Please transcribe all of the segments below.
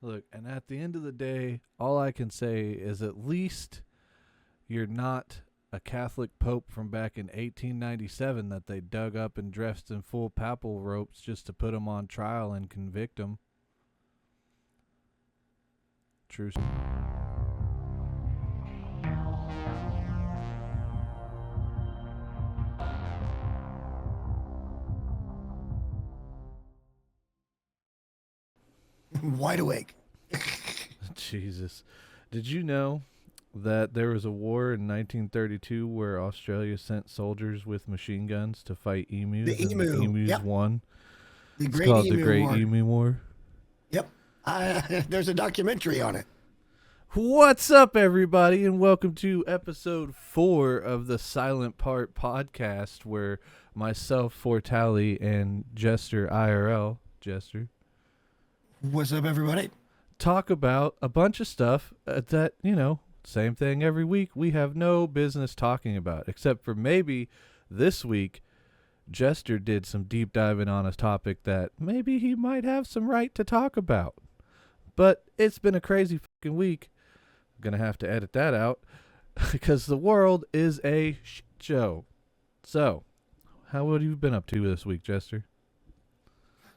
Look, and at the end of the day, all I can say is at least you're not a Catholic pope from back in 1897 that they dug up and dressed in full papal ropes just to put him on trial and convict him. True. Wide awake. Jesus. Did you know that there was a war in 1932 where Australia sent soldiers with machine guns to fight emus? The and emu. The emus Yep. won. The It's Great called Emu the Great War. Emu War. Yep. There's a documentary on it. What's up, everybody, and welcome to episode 4 of the Silent Part podcast, where myself, Fortali, and Jester IRL, Jester, What's up, everybody? talk about a bunch of stuff that, same thing every week, we have no business talking about, except for maybe this week, Jester did some deep diving on a topic that maybe he might have some right to talk about. But it's been a crazy fucking week. I'm going to have to edit that out because the world is a shit show. So, how have you been up to this week, Jester?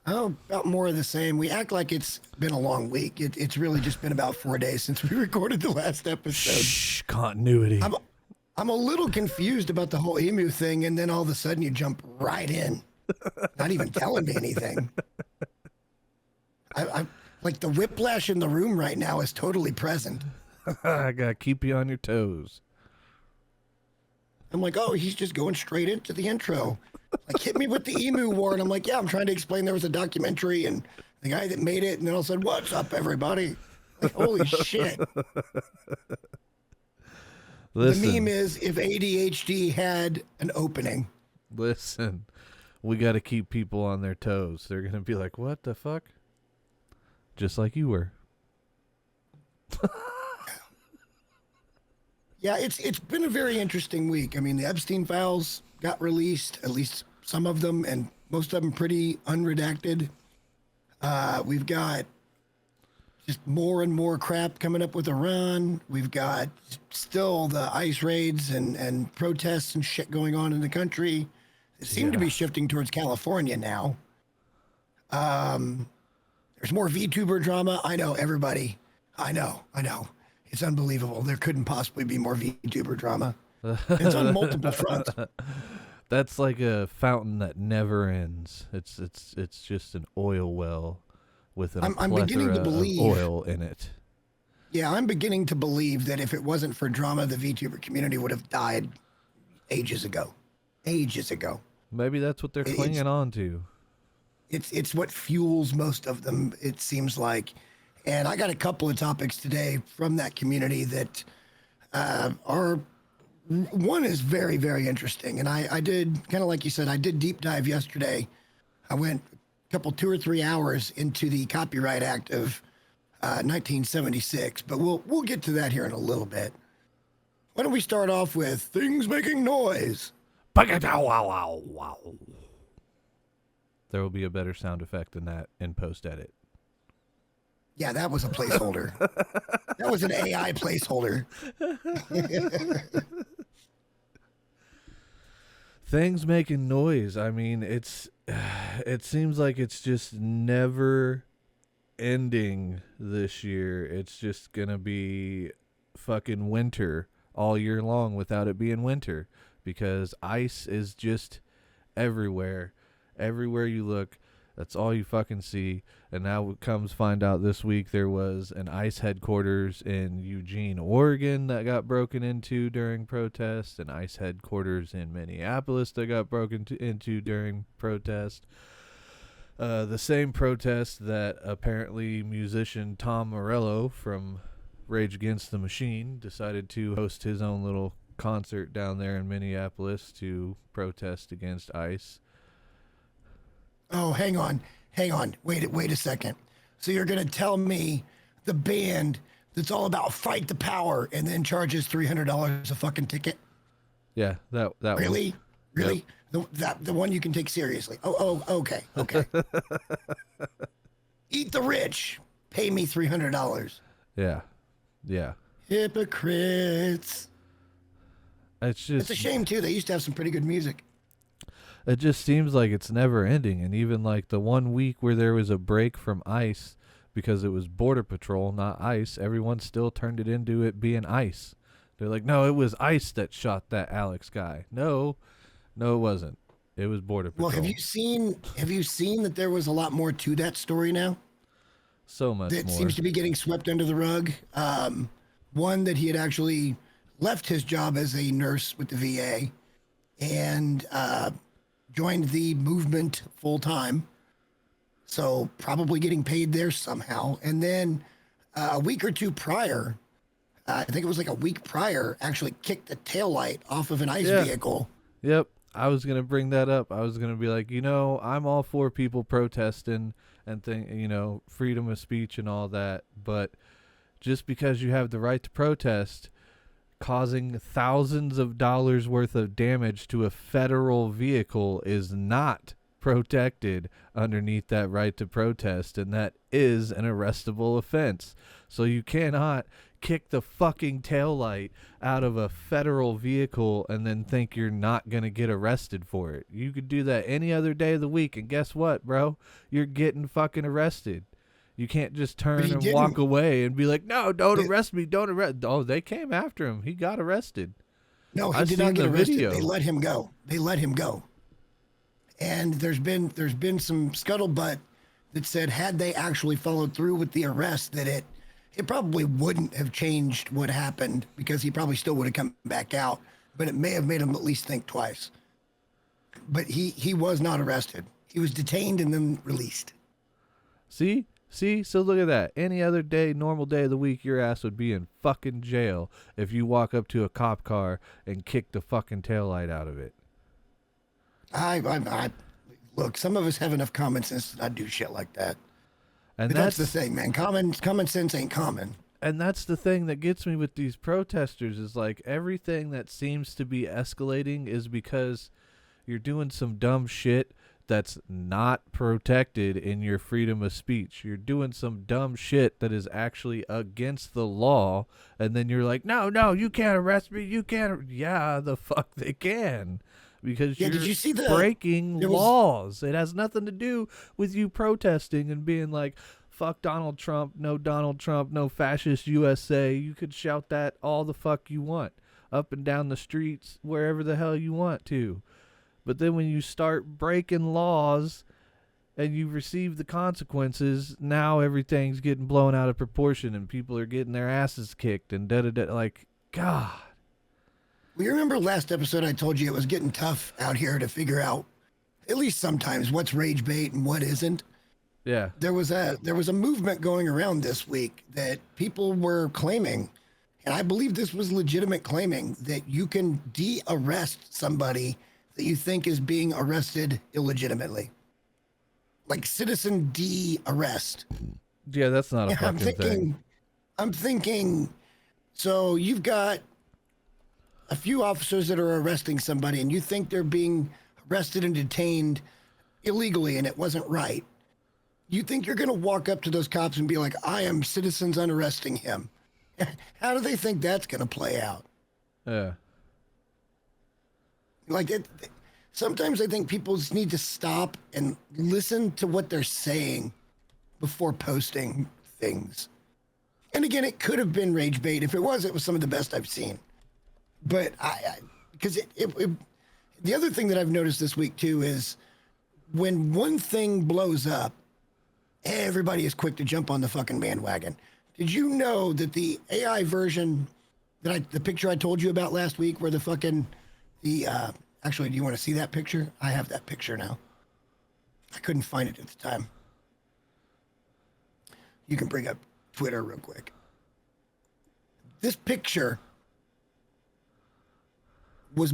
Oh, about more of the same. We act like it's been a long week. It's really just been about 4 days since we recorded the last episode. Shh, continuity. I'm a little confused about the whole emu thing, and then all of a sudden you jump right in, not even telling me anything. I like the whiplash in the room right now is totally present. I got to keep you on your toes. I'm like, oh, he's just going straight into the intro. Like, hit me with the Emu War. And I'm like, yeah, I'm trying to explain there was a documentary and the guy that made it. And then all said, what's up, everybody? Like, holy shit. Listen, The meme is if ADHD had an opening. Listen, we got to keep people on their toes. They're going to be like, what the fuck? Just like you were. Yeah, it's been a very interesting week. I mean, the Epstein files got released, at least some of them, and most of them pretty unredacted. We've got just more and more crap coming up with Iran. We've got still the ICE raids and protests and shit going on in the country. It seemed to be shifting towards California now. There's more VTuber drama. I know, everybody. I know. It's unbelievable. There couldn't possibly be more VTuber drama. It's on multiple fronts. That's like a fountain that never ends. It's just an oil well with a I'm beginning to plethora believe- of oil in it. Yeah, I'm beginning to believe that if it wasn't for drama, the VTuber community would have died ages ago. Ages ago. Maybe that's what they're It's- clinging on to. It's what fuels most of them, it seems like. And I got a couple of topics today from that community that are, one is very, very interesting. And I did, kind of like you said, I did deep dive yesterday. I went a couple, 2 or 3 hours into the Copyright Act of 1976, but we'll get to that here in a little bit. Why don't we start off with things making noise? There will be a better sound effect than that in post-edit. Yeah, that was a placeholder. That was an AI placeholder. Things making noise. I mean, it seems like it's just never ending this year. It's just going to be fucking winter all year long without it being winter because ice is just everywhere. Everywhere you look, that's all you fucking see. And now comes find out this week there was an ICE headquarters in Eugene, Oregon that got broken into during protests, an ICE headquarters in Minneapolis that got broken into during protest. The same protest that apparently musician Tom Morello from Rage Against the Machine decided to host his own little concert down there in Minneapolis to protest against ICE. Oh, hang on. Wait a second. So you're going to tell me the band that's all about fight the power and then charges $300 a fucking ticket? Yeah, that Really? One. Really? The one you can take seriously. Oh, okay. Eat the rich. pay me $300. Yeah. Yeah. Hypocrites. It's just It's a shame too. They used to have some pretty good music. it just seems like it's never ending. And even like the 1 week where there was a break from ICE because it was Border Patrol, not ICE, everyone still turned it into it being ICE. They're like, no, it was ICE that shot that Alex guy. No, it wasn't. It was Border Patrol. Well, have you seen that there was a lot more to that story now? So much That more. seems to be getting swept under the rug. One that he had actually left his job as a nurse with the VA and joined the movement full time. So probably getting paid there somehow. And then a week or two prior, I think it was like a week prior, actually kicked the taillight off of an ICE vehicle. Yep. I was going to bring that up. I was going to be like, I'm all for people protesting and freedom of speech and all that. But just because you have the right to protest, causing thousands of dollars worth of damage to a federal vehicle is not protected underneath that right to protest, and that is an arrestable offense. So you cannot kick the fucking taillight out of a federal vehicle and then think you're not going to get arrested for it. You could do that any other day of the week, and guess what, bro? You're getting fucking arrested. You can't just turn and walk away and be like, no, don't arrest me, don't arrest. Oh, they came after him. He got arrested. No, he did not get arrested. They let him go. And there's been some scuttlebutt that said had they actually followed through with the arrest, that it probably wouldn't have changed what happened, because he probably still would have come back out, but it may have made him at least think twice. But he was not arrested. He was detained and then released. See, so look at that. Any other day, normal day of the week, your ass would be in fucking jail if you walk up to a cop car and kick the fucking taillight out of it. I look, some of us have enough common sense to not do shit like that. And but that's the thing, man. Common sense ain't common. And that's the thing that gets me with these protesters is like everything that seems to be escalating is because you're doing some dumb shit that's not protected in your freedom of speech. You're doing some dumb shit that is actually against the law, and then you're like, no, you can't arrest me. You can't. Yeah, the fuck they can. Because you're did you see breaking laws. It has nothing to do with you protesting and being like, fuck Donald Trump, no fascist USA. You could shout that all the fuck you want up and down the streets, wherever the hell you want to. But then when you start breaking laws and you receive the consequences, now everything's getting blown out of proportion and people are getting their asses kicked and da-da-da. Like, God. Well, you remember last episode I told you it was getting tough out here to figure out, at least sometimes, what's rage bait and what isn't? Yeah. There was a movement going around this week that people were claiming, and I believe this was legitimate claiming, that you can de-arrest somebody that you think is being arrested illegitimately. Like citizen de-arrest. Yeah, that's not a fucking thing. I'm thinking, so you've got a few officers that are arresting somebody and you think they're being arrested and detained illegally and it wasn't right. You think you're going to walk up to those cops and be like, I am citizens unarresting him. How do they think that's going to play out? Yeah. Like sometimes I think people just need to stop and listen to what they're saying before posting things. And again, it could have been rage bait. If it was some of the best I've seen. But because the other thing that I've noticed this week too is when one thing blows up, everybody is quick to jump on the fucking bandwagon. Did you know that the AI version the picture I told you about last week where actually, do you want to see that picture? I have that picture now. I couldn't find it at the time. You can bring up Twitter real quick. This picture was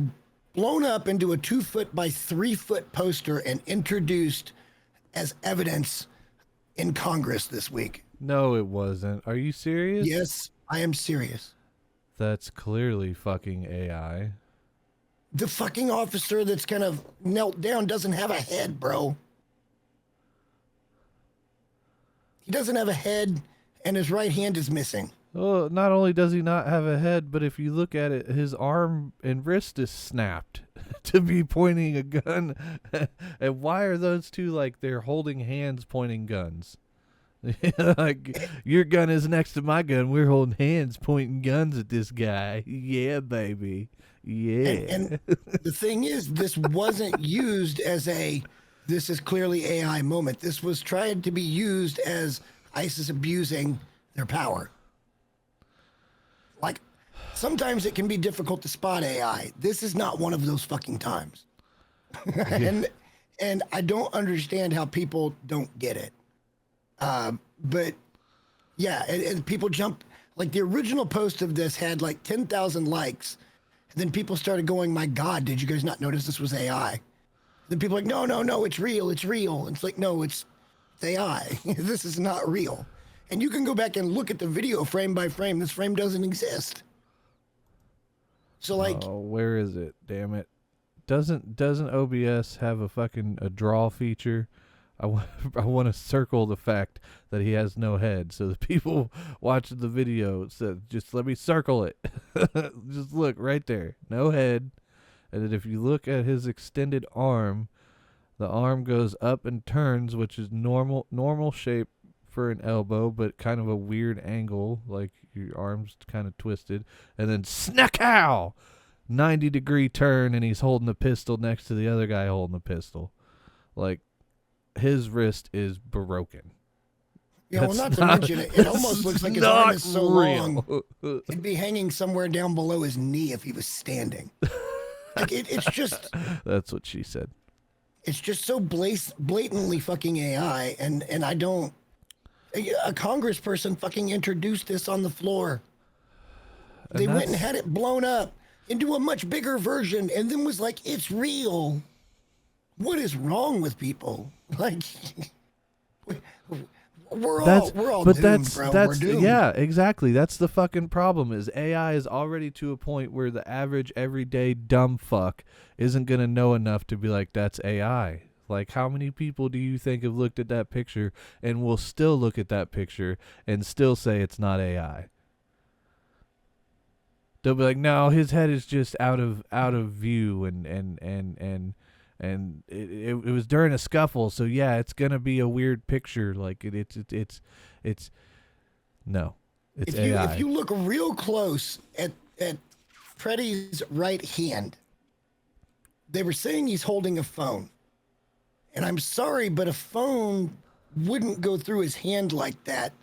blown up into a 2-foot by 3-foot poster and introduced as evidence in Congress this week. No, it wasn't. Are you serious? Yes, I am serious. That's clearly fucking AI. The fucking officer that's kind of knelt down doesn't have a head, bro. He doesn't have a head. and his right hand is missing. Well, not only does he not have a head, but if you look at it, his arm and wrist is snapped to be pointing a gun. And why are those two like they're holding hands pointing guns? Like, your gun is next to my gun. We're holding hands pointing guns at this guy. Yeah, baby. Yeah. And the thing is, this wasn't used as this is clearly AI moment. This was tried to be used as ISIS abusing their power. Like, sometimes it can be difficult to spot AI. This is not one of those fucking times. And I don't understand how people don't get it. But yeah, and people jump, like the original post of this had like 10,000 likes. And then people started going, my God, did you guys not notice this was AI? Then people are like, no, it's real. It's real. And it's like, no, it's AI. This is not real. And you can go back and look at the video frame by frame. This frame doesn't exist. So like, oh, where is it? Damn it. Doesn't OBS have a draw feature? I want to circle the fact that he has no head, so the people watching the video said, just let me circle it. Just look right there, no head. And then if you look at his extended arm, the arm goes up and turns, which is normal shape for an elbow, but kind of a weird angle, like your arm's kind of twisted. And then snackow, 90-degree turn, and he's holding a pistol next to the other guy holding a pistol. Like, his wrist is broken. Yeah, well, not to mention it almost looks like his arm is so long. It'd be hanging somewhere down below his knee if he was standing. Like it's just. That's what she said. It's just so blatantly fucking AI, and I don't. A congressperson fucking introduced this on the floor. They went and had it blown up into a much bigger version, and then was like, "It's real." What is wrong with people? Like, we're all doomed, bro. We're doomed. Yeah, exactly. That's the fucking problem. Is AI is already to a point where the average everyday dumb fuck isn't gonna know enough to be like, that's AI. Like, how many people do you think have looked at that picture and will still look at that picture and still say it's not AI? They'll be like, no, his head is just out of view and it was during a scuffle, so yeah, it's gonna be a weird picture. Like it's no, it's AI. If you look real close at Freddy's right hand, they were saying he's holding a phone, and I'm sorry, but a phone wouldn't go through his hand like that.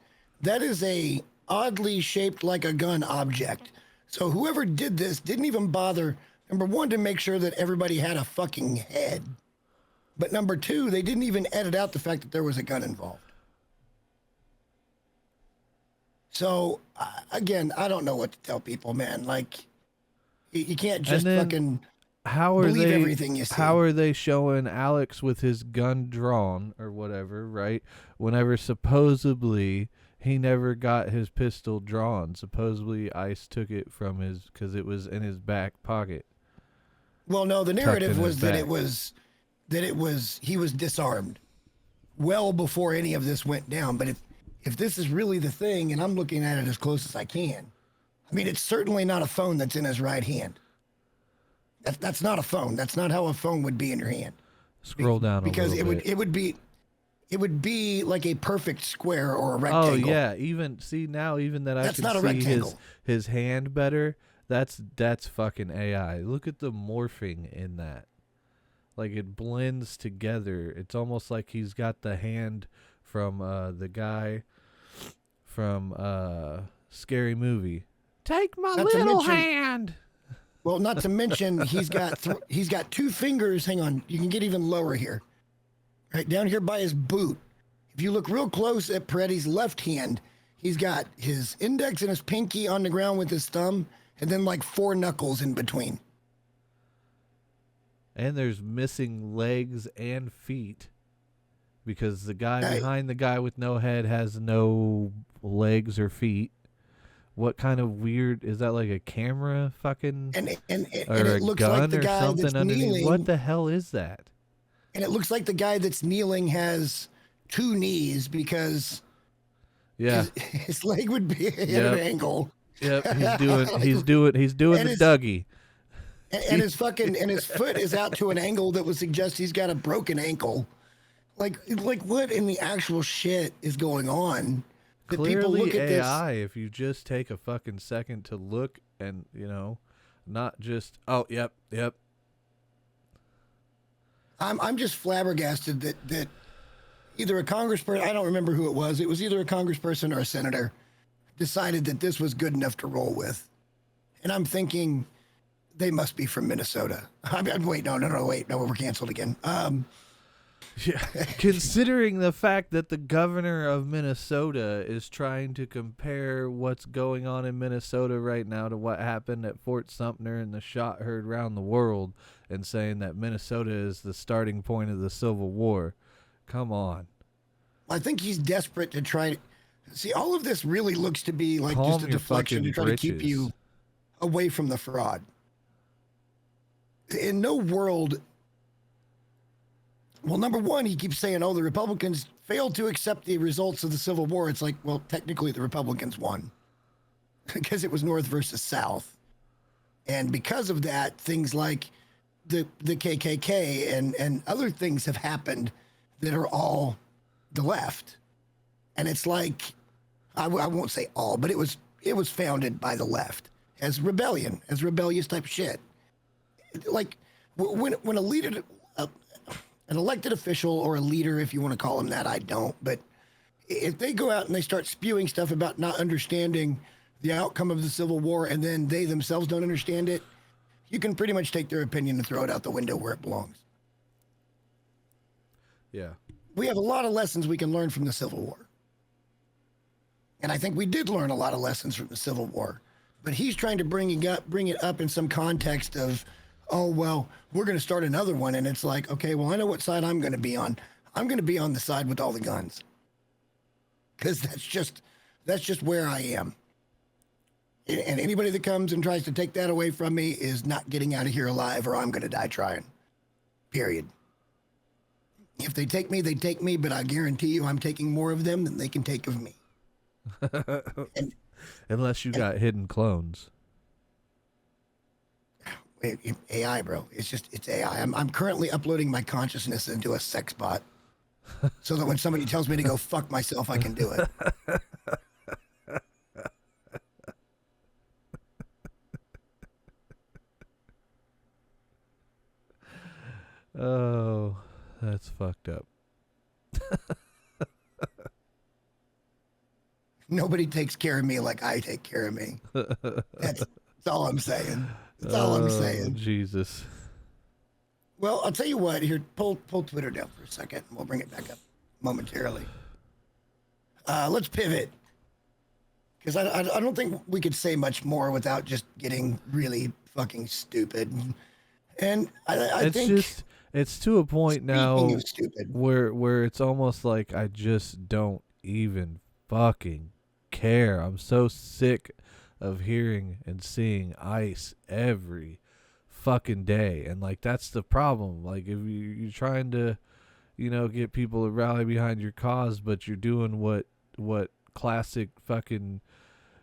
That is a oddly shaped like a gun object. So whoever did this didn't even bother. Number one, to make sure that everybody had a fucking head. But number two, they didn't even edit out the fact that there was a gun involved. So, again, I don't know what to tell people, man. Like, you can't just fucking believe everything you see. How are they showing Alex with his gun drawn or whatever, right? Whenever supposedly he never got his pistol drawn. Supposedly ICE took it from because it was in his back pocket. Well, no, the narrative was that he was disarmed well before any of this went down. But if this is really the thing, and I'm looking at it as close as I can, I mean, it's certainly not a phone that's in his right hand. That's not a phone. That's not how a phone would be in your hand. Scroll down a little bit. Because it would be like a perfect square or a rectangle. Oh yeah, even that I can see his hand better. That's fucking AI. Look at the morphing in that. Like, it blends together. It's almost like he's got the hand from the guy from Scary Movie. Take my little hand. Well, not to mention he's got two fingers. Hang on, you can get even lower here. Right down here by his boot. If you look real close at Peretti's left hand, he's got his index and his pinky on the ground with his thumb, and then like 4 knuckles in between. And there's missing legs and feet because the guy behind the guy with no head has no legs or feet. What kind of weird is that? Like a camera fucking and or it a looks gun like the or guy something that's underneath? kneeling, what the hell is that? And it looks like the guy that's kneeling has 2 knees because Yeah. His leg would be at Yep. an angle. Yep. Like, He's doing and the his Dougie. and his fucking and his foot is out to an angle that would suggest he's got a broken ankle. Like what in the actual shit is going on? That people Clearly look at AI, if you just take a fucking second to look and, not just, oh, yep. I'm just flabbergasted that either a congressperson, I don't remember who it was. It was either a congressperson or a senator decided that this was good enough to roll with. And I'm thinking they must be from Minnesota. Wait, no, we're canceled again. Yeah. Considering the fact that the governor of Minnesota is trying to compare what's going on in Minnesota right now to what happened at Fort Sumter and the shot heard around the world, and saying that Minnesota is the starting point of the Civil War. Come on. I think he's desperate to try. See, all of this really looks to be like Calm just a your deflection to fucking try to keep britches. you away from the fraud. In no world. Well, number one, he keeps saying, oh, the Republicans failed to accept the results of the Civil War. It's like, well, technically the Republicans won because it was North versus South. And because of that, things like the KKK and other things have happened that are all the left. And it's like, I won't say all, but it was founded by the left as rebellion, as rebellious type shit. Like when a leader, an elected official or a leader, if you want to call him that, I don't, but if they go out and they start spewing stuff about not understanding the outcome of the Civil War and then they themselves don't understand it, you can pretty much take their opinion and throw it out the window where it belongs. Yeah. We have a lot of lessons we can learn from the Civil War. And I think we did learn a lot of lessons from the Civil War. But he's trying to bring it up in some context of, oh, well, we're going to start another one. And it's like, okay, well, I know what side I'm going to be on. I'm going to be on the side with all the guns. Because that's just where I am. And anybody that comes and tries to take that away from me is not getting out of here alive, or I'm going to die trying. Period. If they take me, they take me, but I guarantee you I'm taking more of them than they can take of me. Unless you got hidden clones. AI, bro. It's AI. I'm currently uploading my consciousness into a sex bot so that when somebody tells me to go fuck myself, I can do it. Oh, that's fucked up. Nobody takes care of me like I take care of me. That's all I'm saying. That's all I'm saying. Jesus. Well, I'll tell you what. Here, pull Twitter down for a second, and we'll bring it back up momentarily. Let's pivot, because I don't think we could say much more without just getting really fucking stupid. And I think it's to a point now of stupid, where it's almost like I just don't even fucking care. I'm so sick of hearing and seeing ICE every fucking day, and like that's the problem. Like if you're trying to, get people to rally behind your cause, but you're doing what classic fucking.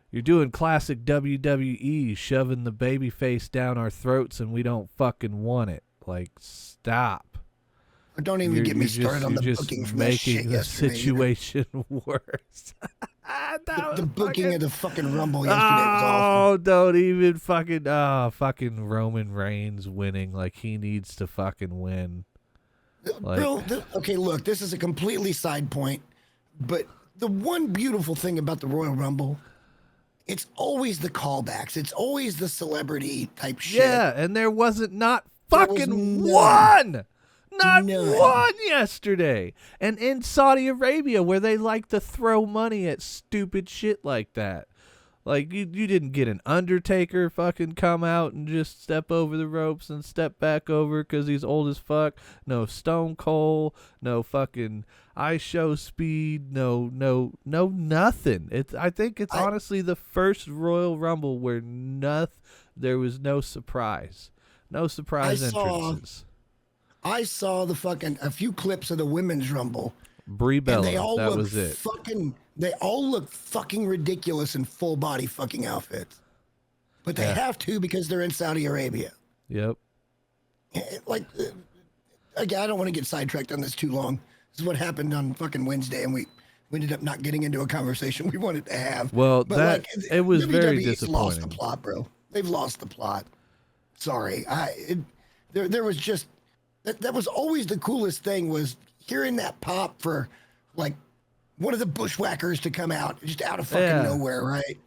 You're doing classic WWE, shoving the baby face down our throats, and we don't fucking want it. Like, stop. Or don't even get me started on the booking from that shit making the situation worse. The booking of the fucking Rumble yesterday was awful. Oh, don't even fucking Roman Reigns winning. Like, he needs to fucking win. Bro, okay, look, this is a completely side point, but the one beautiful thing about the Royal Rumble, it's always the callbacks. It's always the celebrity type shit. Yeah, and there wasn't not fucking one. Not one yesterday. And in Saudi Arabia, where they like to throw money at stupid shit like that. Like, you didn't get an Undertaker fucking come out and just step over the ropes and step back over because he's old as fuck. No Stone Cold. No fucking Ice Show Speed. No nothing. I think it's honestly the first Royal Rumble where there was no surprise. No surprise entrances. I saw a few clips of the Women's Rumble. Brie Bella, and they all that look was it. Fucking they all look fucking ridiculous in full body fucking outfits. But they have to because they're in Saudi Arabia. Yep. Like, again, I don't want to get sidetracked on this too long. This is what happened on fucking Wednesday, and we ended up not getting into a conversation we wanted to have. Well, but it was very WWE's disappointing. lost the plot, bro. They've lost the plot. Sorry. There was just, that was always the coolest thing, was hearing that pop for, like, one of the bushwhackers to come out, just out of fucking nowhere, right?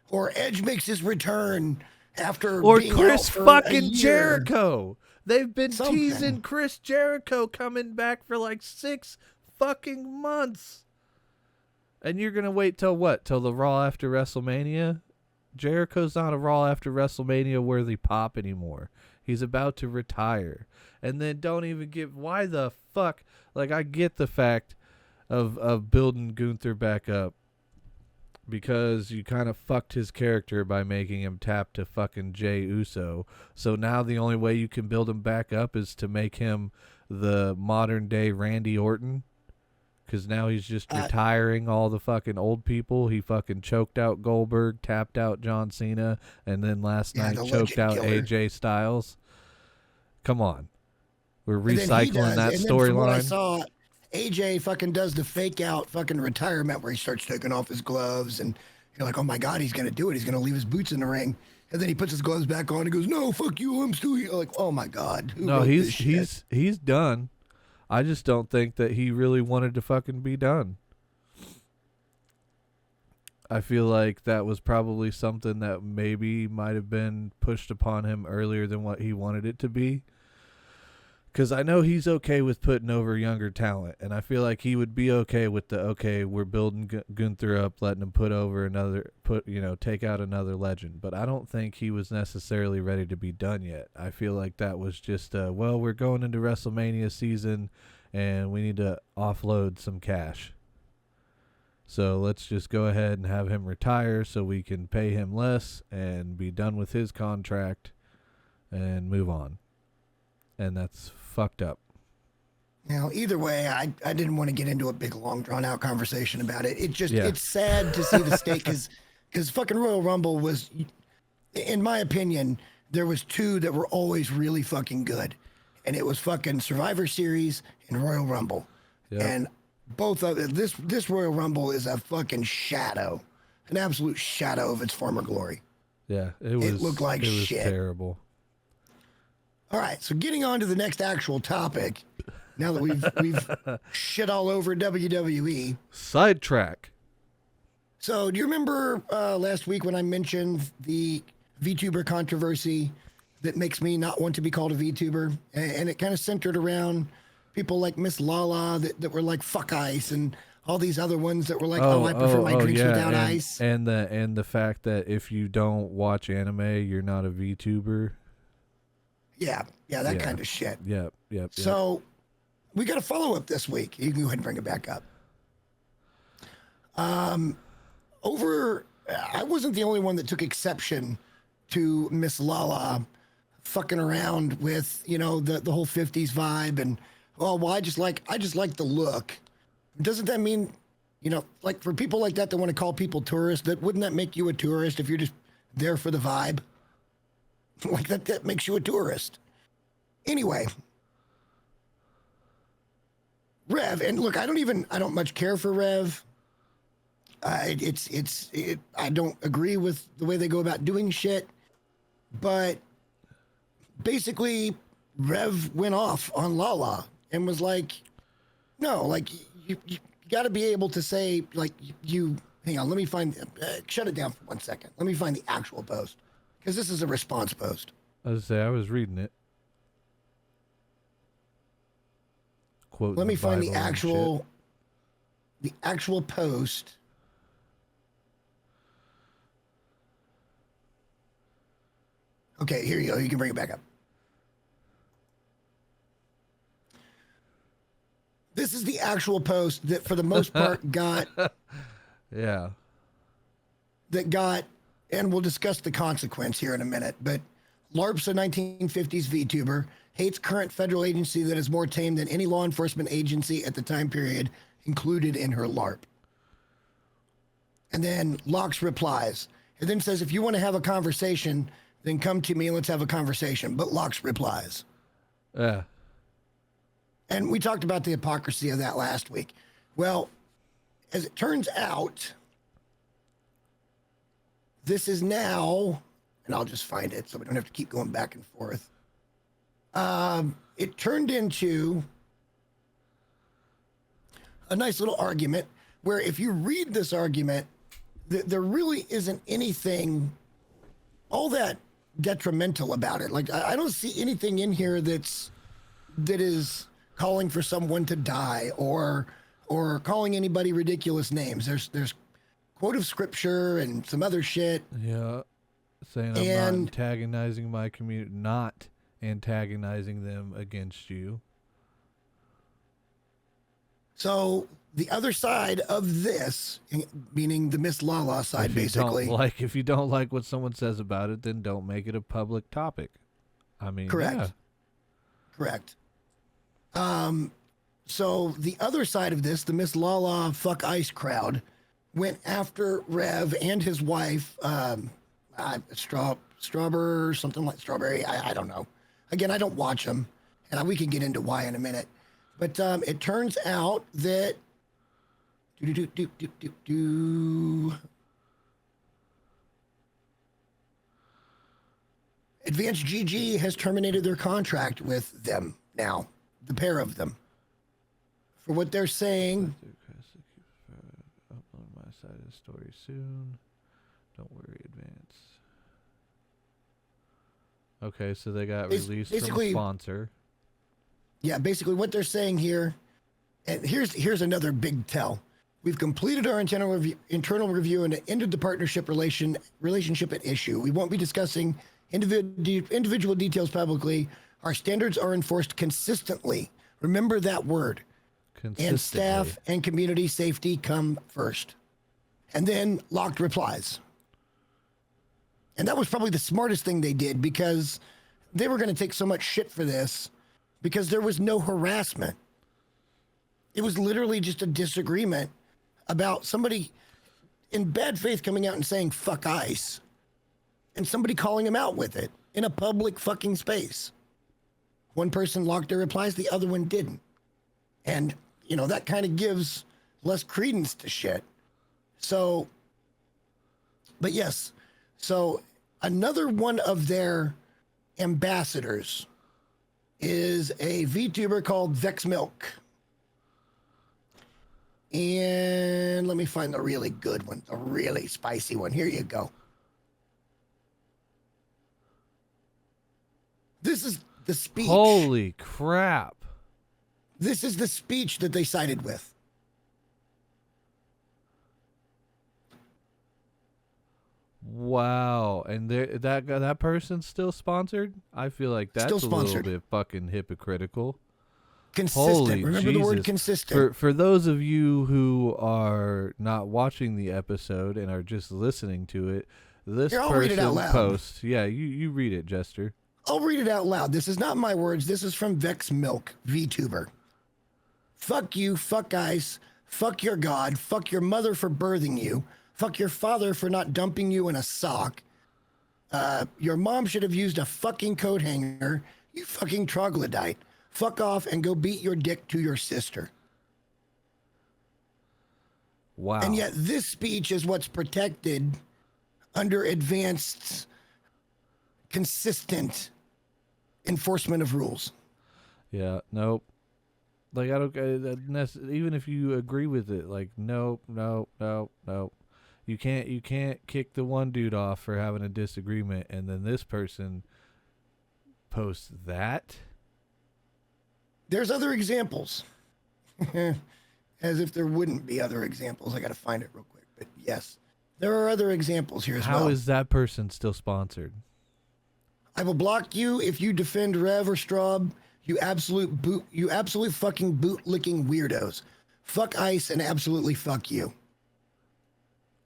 Or Edge makes his return after being Chris out for fucking a year. Jericho. They've been Something. teasing Chris Jericho coming back for like 6 fucking months. And you're going to wait till what? Till the Raw after WrestleMania? Jericho's not a Raw after WrestleMania worthy pop anymore. He's about to retire. And then don't even give, why the fuck? Like, I get the fact of building Gunther back up, because you kind of fucked his character by making him tap to fucking Jey Uso. So now the only way you can build him back up is to make him the modern day Randy Orton. Because now he's just retiring all the fucking old people. He fucking choked out Goldberg, tapped out John Cena, and then last night choked out AJ Styles. Come on. We're recycling that storyline. I saw, AJ fucking does the fake out fucking retirement where he starts taking off his gloves, and you're like, oh my God, he's going to do it. He's going to leave his boots in the ring. And then he puts his gloves back on and goes, no, fuck you, I'm still here. Like, oh my God. He's done. I just don't think that he really wanted to fucking be done. I feel like that was probably something that maybe might have been pushed upon him earlier than what he wanted it to be. Because I know he's okay with putting over younger talent, and I feel like he would be okay with we're building Gunther up, letting him take out another legend. But I don't think he was necessarily ready to be done yet. I feel like that was just, we're going into WrestleMania season, and we need to offload some cash. So let's just go ahead and have him retire so we can pay him less and be done with his contract and move on. And that's fucked up. Now, either way, I didn't want to get into a big, long, drawn-out conversation about it. It's sad to see the state, because fucking Royal Rumble was, in my opinion, there was 2 that were always really fucking good. And it was fucking Survivor Series and Royal Rumble. Yep. And both of this Royal Rumble is a fucking shadow, an absolute shadow of its former glory. Yeah, it looked like shit. It was terrible. All right, so getting on to the next actual topic, now that we've shit all over WWE. Sidetrack. So do you remember last week when I mentioned the VTuber controversy that makes me not want to be called a VTuber? And it kind of centered around people like Miss Lala that were like, fuck ice, and all these other ones that were like, I prefer my drinks without ice. And the fact that if you don't watch anime, you're not a VTuber. Yeah, that kind of shit. Yep. So we got a follow-up this week. You can go ahead and bring it back up. I wasn't the only one that took exception to Miss Lala fucking around with, the whole 50s vibe, and I just like the look. Doesn't that mean, like, for people like that want to call people tourists, wouldn't that make you a tourist if you're just there for the vibe? Like that makes you a tourist. Anyway, Rev, and look, I don't much care for Rev. I don't agree with the way they go about doing shit, but basically Rev went off on Lala and was like, no, like you got to be able to say, like, hang on, let me find, shut it down for 1 second. Let me find the actual post, because this is a response post. I was reading it. Quote. Let me find the actual post. Okay, here you go. You can bring it back up. This is the actual post that, for the most part, got. Yeah. That got, and we'll discuss the consequence here in a minute, but LARP's a 1950s VTuber, hates current federal agency that is more tame than any law enforcement agency at the time period included in her LARP. And then Locks replies. And then says, if you want to have a conversation, then come to me and let's have a conversation. But Locks replies. Yeah. And we talked about the hypocrisy of that last week. Well, as it turns out, this is now, and I'll just find it so we don't have to keep going back and forth. It turned into a nice little argument where if you read this argument, there really isn't anything all that detrimental about it. Like, I don't see anything in here that is calling for someone to die or calling anybody ridiculous names. There's quote of scripture and some other shit. Yeah. Saying I'm not antagonizing my community, not antagonizing them against you. So the other side of this, meaning the Miss Lala side, basically. If you don't like what someone says about it, then don't make it a public topic. I mean, correct. Yeah. Correct. So the other side of this, the Miss Lala fuck ice crowd, went after Rev and his wife, Strawberry, something like Strawberry. I don't know. Again, I don't watch them, and we can get into why in a minute. But it turns out that Advanced GG has terminated their contract with them now, the pair of them, for what they're saying. Upload my side of the story soon. Don't worry, Advance. Okay, so they got released from a sponsor. Yeah, basically what they're saying here, and here's another big tell. We've completed our internal review and ended the partnership relationship at issue. We won't be discussing individual details publicly. Our standards are enforced consistently. Remember that word. And staff and community safety come first. And then Locked replies. And that was probably the smartest thing they did, because they were going to take so much shit for this because there was no harassment. It was literally just a disagreement about somebody in bad faith coming out and saying fuck ice, and somebody calling him out with it in a public fucking space. One person locked their replies, the other one didn't. And, you know, that kind of gives less credence to shit. So, but yes, so another one of their ambassadors is a VTuber called Vex Milk. And let me find the really good one, the really spicy one. Here you go. This is the speech. Holy crap. This is the speech that they sided with. Wow. And that person's still sponsored? I feel like that's a little bit fucking hypocritical. Consistent. Holy Remember Jesus. the word consistent. For those of you who are not watching the episode and are just listening to it, this person posts. Yeah, you read it, Jester. I'll read it out loud. This is not my words. This is from Vex Milk, VTuber. Fuck you, fuck ice, fuck your God, fuck your mother for birthing you, fuck your father for not dumping you in a sock. Your mom should have used a fucking coat hanger, you fucking troglodyte. Fuck off and go beat your dick to your sister. Wow. And yet this speech is what's protected under advanced, consistent enforcement of rules. Yeah, nope. Like, I don't, even if you agree with it, like, nope. You can't kick the one dude off for having a disagreement, and then this person posts that. There's other examples. As if there wouldn't be other examples. I got to find it real quick. But yes, there are other examples here as well. How is that person still sponsored? I will block you if you defend Rev or Straub. You absolute fucking boot-licking weirdos. Fuck ice and absolutely fuck you.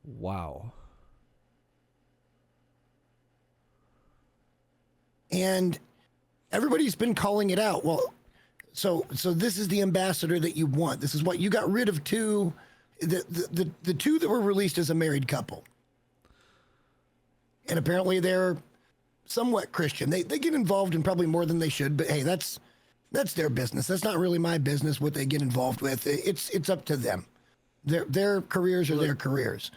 Wow. And everybody's been calling it out. Well, so this is the ambassador that you want. This is what you got rid of two The two that were released as a married couple, and apparently they're somewhat Christian. They get involved in probably more than they should, but hey, that's their business. That's not really my business what they get involved with. It's up to them. Their careers are their careers.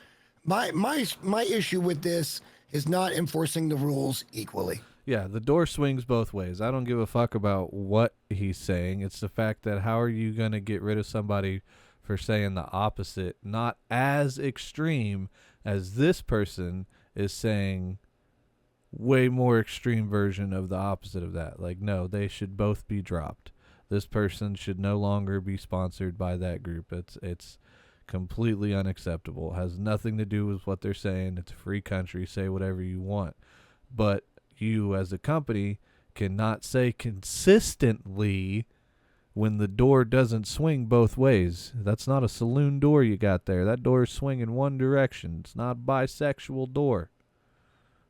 My issue with this is not enforcing the rules equally. Yeah, the door swings both ways. I don't give a fuck about what he's saying. It's the fact that how are you going to get rid of somebody for saying the opposite, not as extreme as this person is saying, way more extreme version of the opposite of that. Like, no, they should both be dropped. This person should no longer be sponsored by that group. It's completely unacceptable. It has nothing to do with what they're saying. It's a free country. Say whatever you want. But you as a company cannot say consistently when the door doesn't swing both ways. That's not a saloon door you got there. That door is swinging one direction. It's not a bisexual door.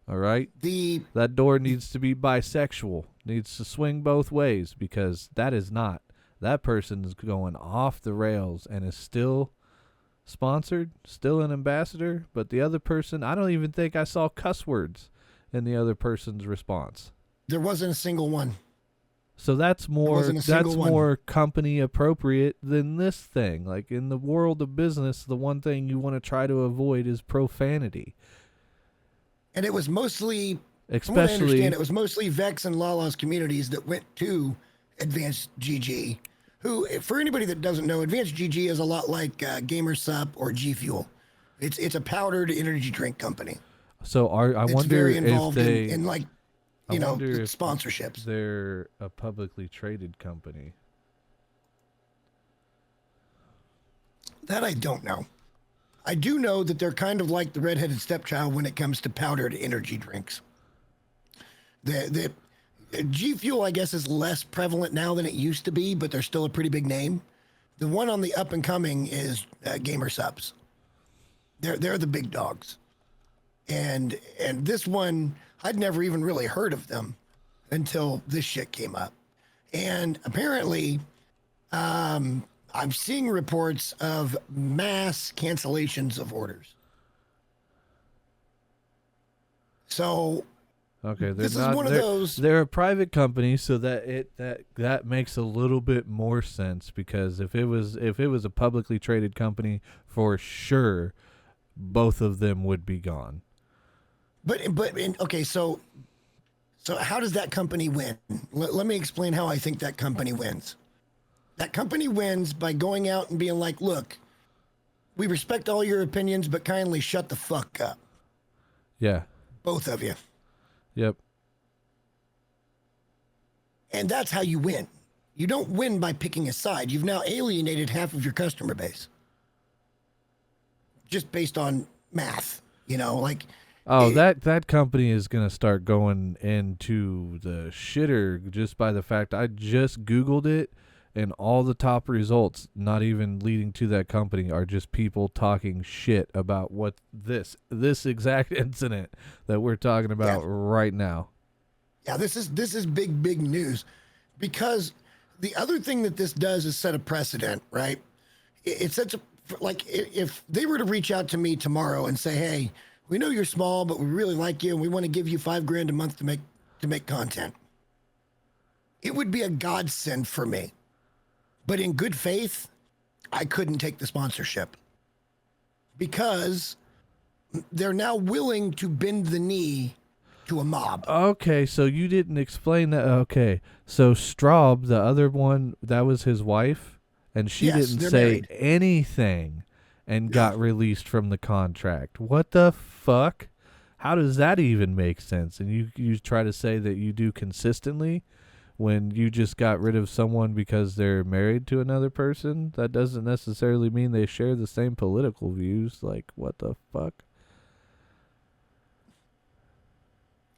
All right? That door needs to be bisexual. Needs to swing both ways, because that is not. That person is going off the rails and is still sponsored, still an ambassador, but the other person, I don't even think I saw cuss words in the other person's response. There wasn't a single one. So that's more company appropriate than this thing. Like, in the world of business, the one thing you want to try to avoid is profanity. And it was mostly, especially, from what I understand, it was mostly Vex and Lala's communities that went to Advanced GG, who, for anybody that doesn't know, Advanced GG is a lot like GamerSup or G Fuel. It's a powdered energy drink company. So I wonder very involved if they in like, sponsorships. They're a publicly traded company. That I don't know. I do know that they're kind of like the redheaded stepchild when it comes to powdered energy drinks. The G Fuel, I guess, is less prevalent now than it used to be, but they're still a pretty big name. The one on the up and coming is GamerSups. They're the big dogs. And this one, I'd never even really heard of them until this shit came up. And apparently, I'm seeing reports of mass cancellations of orders. So, okay, this is one of those. They're a private company, so that makes a little bit more sense, because if it was a publicly traded company, for sure, both of them would be gone. But okay, so how does that company win? Let me explain how I think that company wins. That company wins by going out and being like, look, we respect all your opinions, but kindly shut the fuck up. Yeah. Both of you. Yep. And that's how you win. You don't win by picking a side. You've now alienated half of your customer base. Just based on math, like... Oh, that company is going to start going into the shitter just by the fact I just Googled it, and all the top results, not even leading to that company, are just people talking shit about what this exact incident that we're talking about right now. Yeah, this is big news, because the other thing that this does is set a precedent, right? It sets a, like, if they were to reach out to me tomorrow and say, hey, we know you're small, but we really like you, and we want to give you $5,000 a month to make content. It would be a godsend for me. But in good faith, I couldn't take the sponsorship, because they're now willing to bend the knee to a mob. Okay, so you didn't explain that. Okay, so Straub, the other one, that was his wife, and she didn't say married. anything and got released from the contract. What the fuck? How does that even make sense? And you try to say that you do consistently when you just got rid of someone because they're married to another person? That doesn't necessarily mean they share the same political views. Like, what the fuck?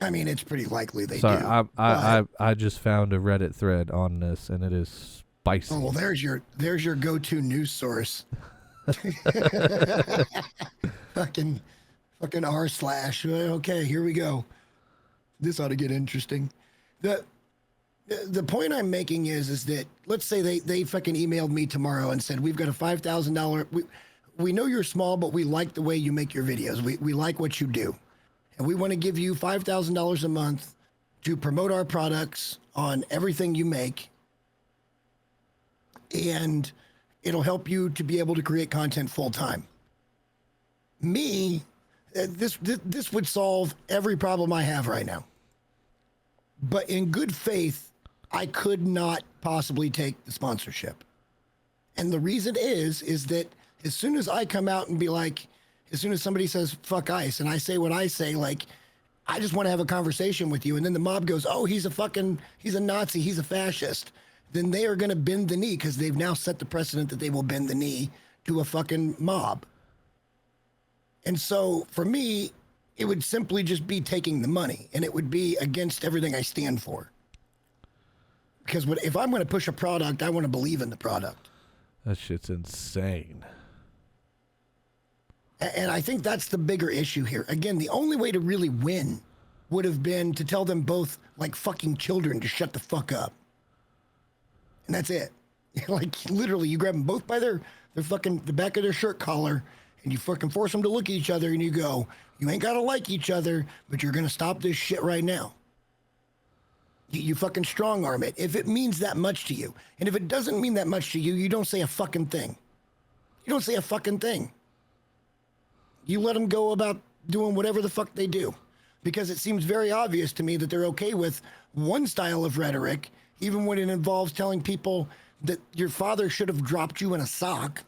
I mean, it's pretty likely they do. I just found a Reddit thread on this, and it is spicy. Oh, well, there's your go-to news source. fucking r/. Okay, here we go. This ought to get interesting. The point I'm making is that, let's say they fucking emailed me tomorrow and said, we've got a $5,000. we know you're small, but we like the way you make your videos. We like what you do. And we want to give you $5,000 a month to promote our products on everything you make. And it'll help you to be able to create content full time. Me, this would solve every problem I have right now. But in good faith, I could not possibly take the sponsorship. And the reason is that as soon as I come out and be like, as soon as somebody says, fuck ICE, and I say what I say, like, I just want to have a conversation with you. And then the mob goes, oh, he's a Nazi, he's a fascist. Then they are going to bend the knee because they've now set the precedent that they will bend the knee to a fucking mob. And so for me, it would simply just be taking the money, and it would be against everything I stand for. Because if I'm going to push a product, I want to believe in the product. That shit's insane. And I think that's the bigger issue here. Again, the only way to really win would have been to tell them both, like fucking children, to shut the fuck up. And that's it. Like, literally, you grab them both by their fucking, the back of their shirt collar, and you fucking force them to look at each other, and you go, you ain't got to like each other, but you're going to stop this shit right now. You fucking strong arm it. If it means that much to you. And if it doesn't mean that much to you, you don't say a fucking thing. You don't say a fucking thing. You let them go about doing whatever the fuck they do. Because it seems very obvious to me that they're okay with one style of rhetoric, even when it involves telling people that your father should have dropped you in a sock,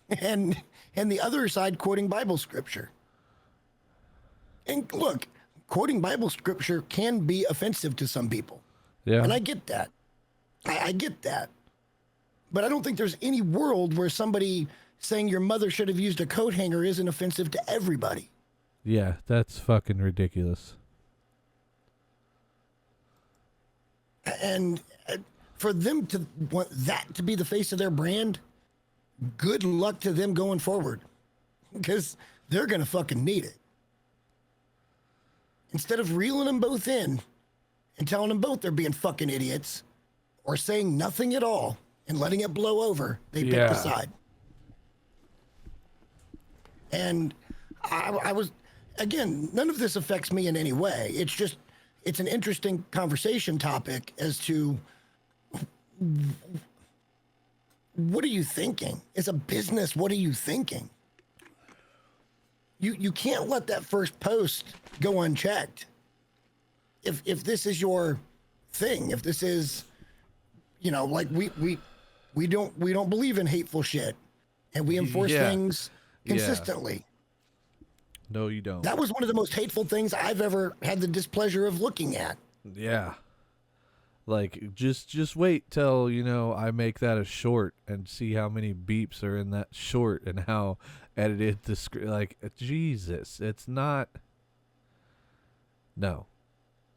and the other side quoting Bible scripture. And look, quoting Bible scripture can be offensive to some people. Yeah. And I get that. I get that. But I don't think there's any world where somebody saying your mother should have used a coat hanger isn't offensive to everybody. Yeah, that's fucking ridiculous. And for them to want that to be the face of their brand, good luck to them going forward. Because they're going to fucking need it. Instead of reeling them both in and telling them both they're being fucking idiots, or saying nothing at all and letting it blow over, they picked a side. And I was, again, none of this affects me in any way. It's just, it's an interesting conversation topic as to what are you thinking? As a business, what are you thinking? You can't let that first post go unchecked. If this is your thing, if this is, you know, like we don't believe in hateful shit, and we enforce things consistently. No, you don't. That was one of the most hateful things I've ever had the displeasure of looking at. Yeah. Like, just wait till, you know, I make that a short and see how many beeps are in that short and how edited the script. Like, Jesus, it's not. No.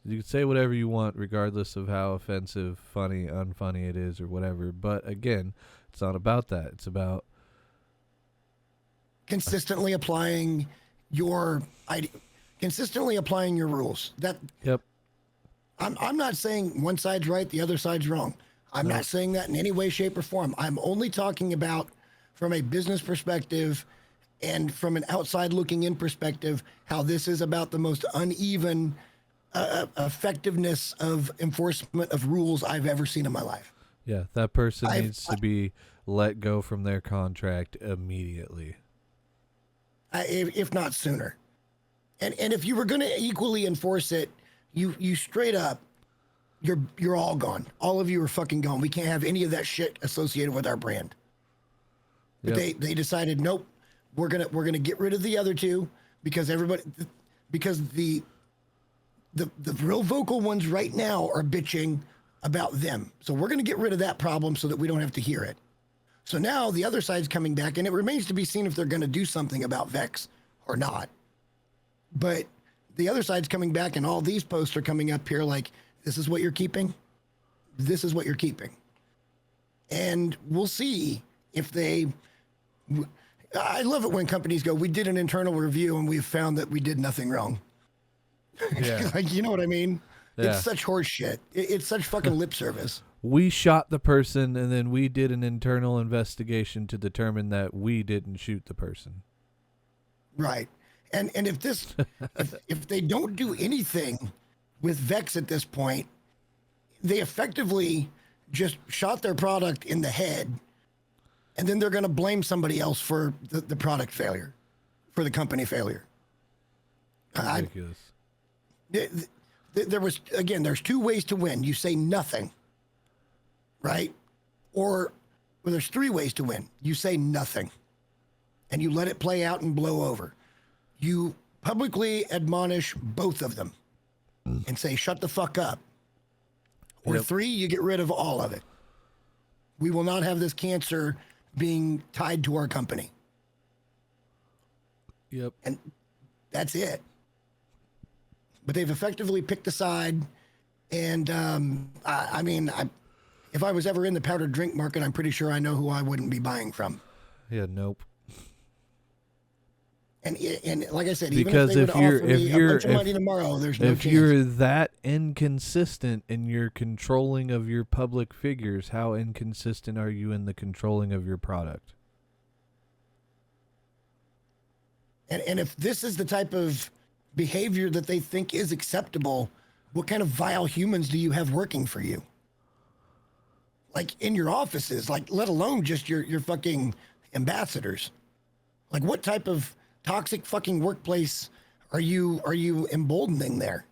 You can say whatever you want, regardless of how offensive, funny, unfunny it is or whatever. But again, it's not about that. It's about consistently applying your rules. Yep. I'm not saying one side's right, the other side's wrong. I'm not saying that in any way, shape, or form. I'm only talking about from a business perspective and from an outside looking in perspective, how this is about the most uneven effectiveness of enforcement of rules I've ever seen in my life. Yeah, that person needs to be let go from their contract immediately. If not sooner. And if you were going to equally enforce it, you straight up, you're all gone. All of you are fucking gone. We can't have any of that shit associated with our brand. But they decided, nope, we're gonna get rid of the other two because the real vocal ones right now are bitching about them. So we're gonna get rid of that problem so that we don't have to hear it. So now the other side's coming back, and it remains to be seen if they're gonna do something about Vex or not. But the other side's coming back, and all these posts are coming up here like, this is what you're keeping. This is what you're keeping. And we'll see if they... I love it when companies go, we did an internal review and we've found that we did nothing wrong. Yeah. Like, you know what I mean? Yeah. It's such horse shit. It's such fucking lip service. we shot the person and then we did an internal investigation to determine that we didn't shoot the person. Right. And if this if they don't do anything with Vex at this point, they effectively just shot their product in the head, and then they're going to blame somebody else for the product failure, for the company failure. Ridiculous. There was, again, there's two ways to win. You say nothing, right? Or well, there's three ways to win. You say nothing, and you let it play out and blow over. You publicly admonish both of them and say, shut the fuck up. Or three, you get rid of all of it. We will not have this cancer being tied to our company. Yep. And that's it. But they've effectively picked a side. And I mean, if I was ever in the powdered drink market, I'm pretty sure I know who I wouldn't be buying from. Yeah, nope. And like I said, because even if they would offer me a bunch of if, money tomorrow, there's no chance. If you're that inconsistent in your controlling of your public figures, how inconsistent are you in the controlling of your product? And if this is the type of behavior that they think is acceptable, what kind of vile humans do you have working for you? Like in your offices, like let alone just your fucking ambassadors. Like what type of toxic fucking workplace are you emboldening there?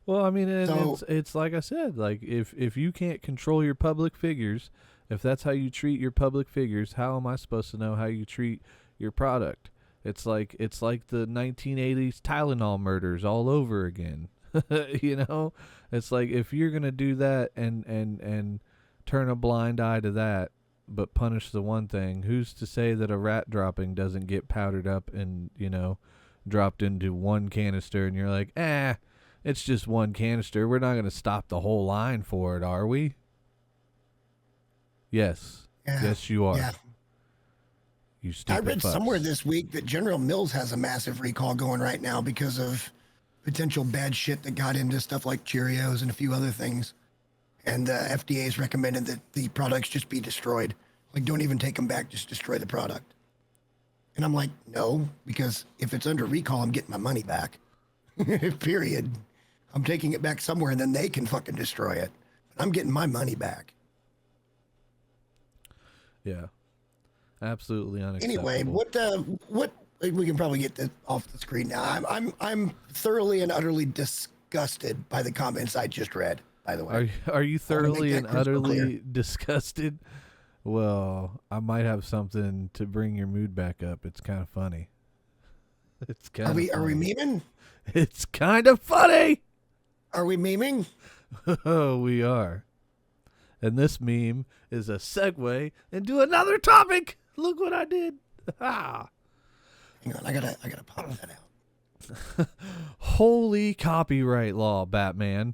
Well, I mean, it's like I said, like if you can't control your public figures, if that's how you treat your public figures, how am I supposed to know how you treat your product? It's like the 1980s Tylenol murders all over again. You know, it's like if you're gonna do that and turn a blind eye to that, but punish the one thing, who's to say that a rat dropping doesn't get powdered up and, you know, dropped into one canister and you're like, it's just one canister. We're not going to stop the whole line for it, are we? Yes. Yeah. Yes, you are. Yeah. You stupid I read fucks. Somewhere this week that General Mills has a massive recall going right now because of potential bad shit that got into stuff like Cheerios and a few other things. And the FDA has recommended that the products just be destroyed. Like, don't even take them back, just destroy the product. And I'm like, no, because if it's under recall, I'm getting my money back. Period. I'm taking it back somewhere and then they can fucking destroy it. I'm getting my money back. Yeah. Absolutely unacceptable. Anyway, what we can probably get this off the screen now. I'm thoroughly and utterly disgusted by the comments I just read. By the way, are you thoroughly and utterly disgusted? Well, I might have something to bring your mood back up. It's kind of funny. It's kind of. Are we memeing? It's kind of funny. Are we memeing? Oh, we are. And this meme is a segue into another topic. Look what I did. Hang on, I gotta pop that out. Holy copyright law, Batman.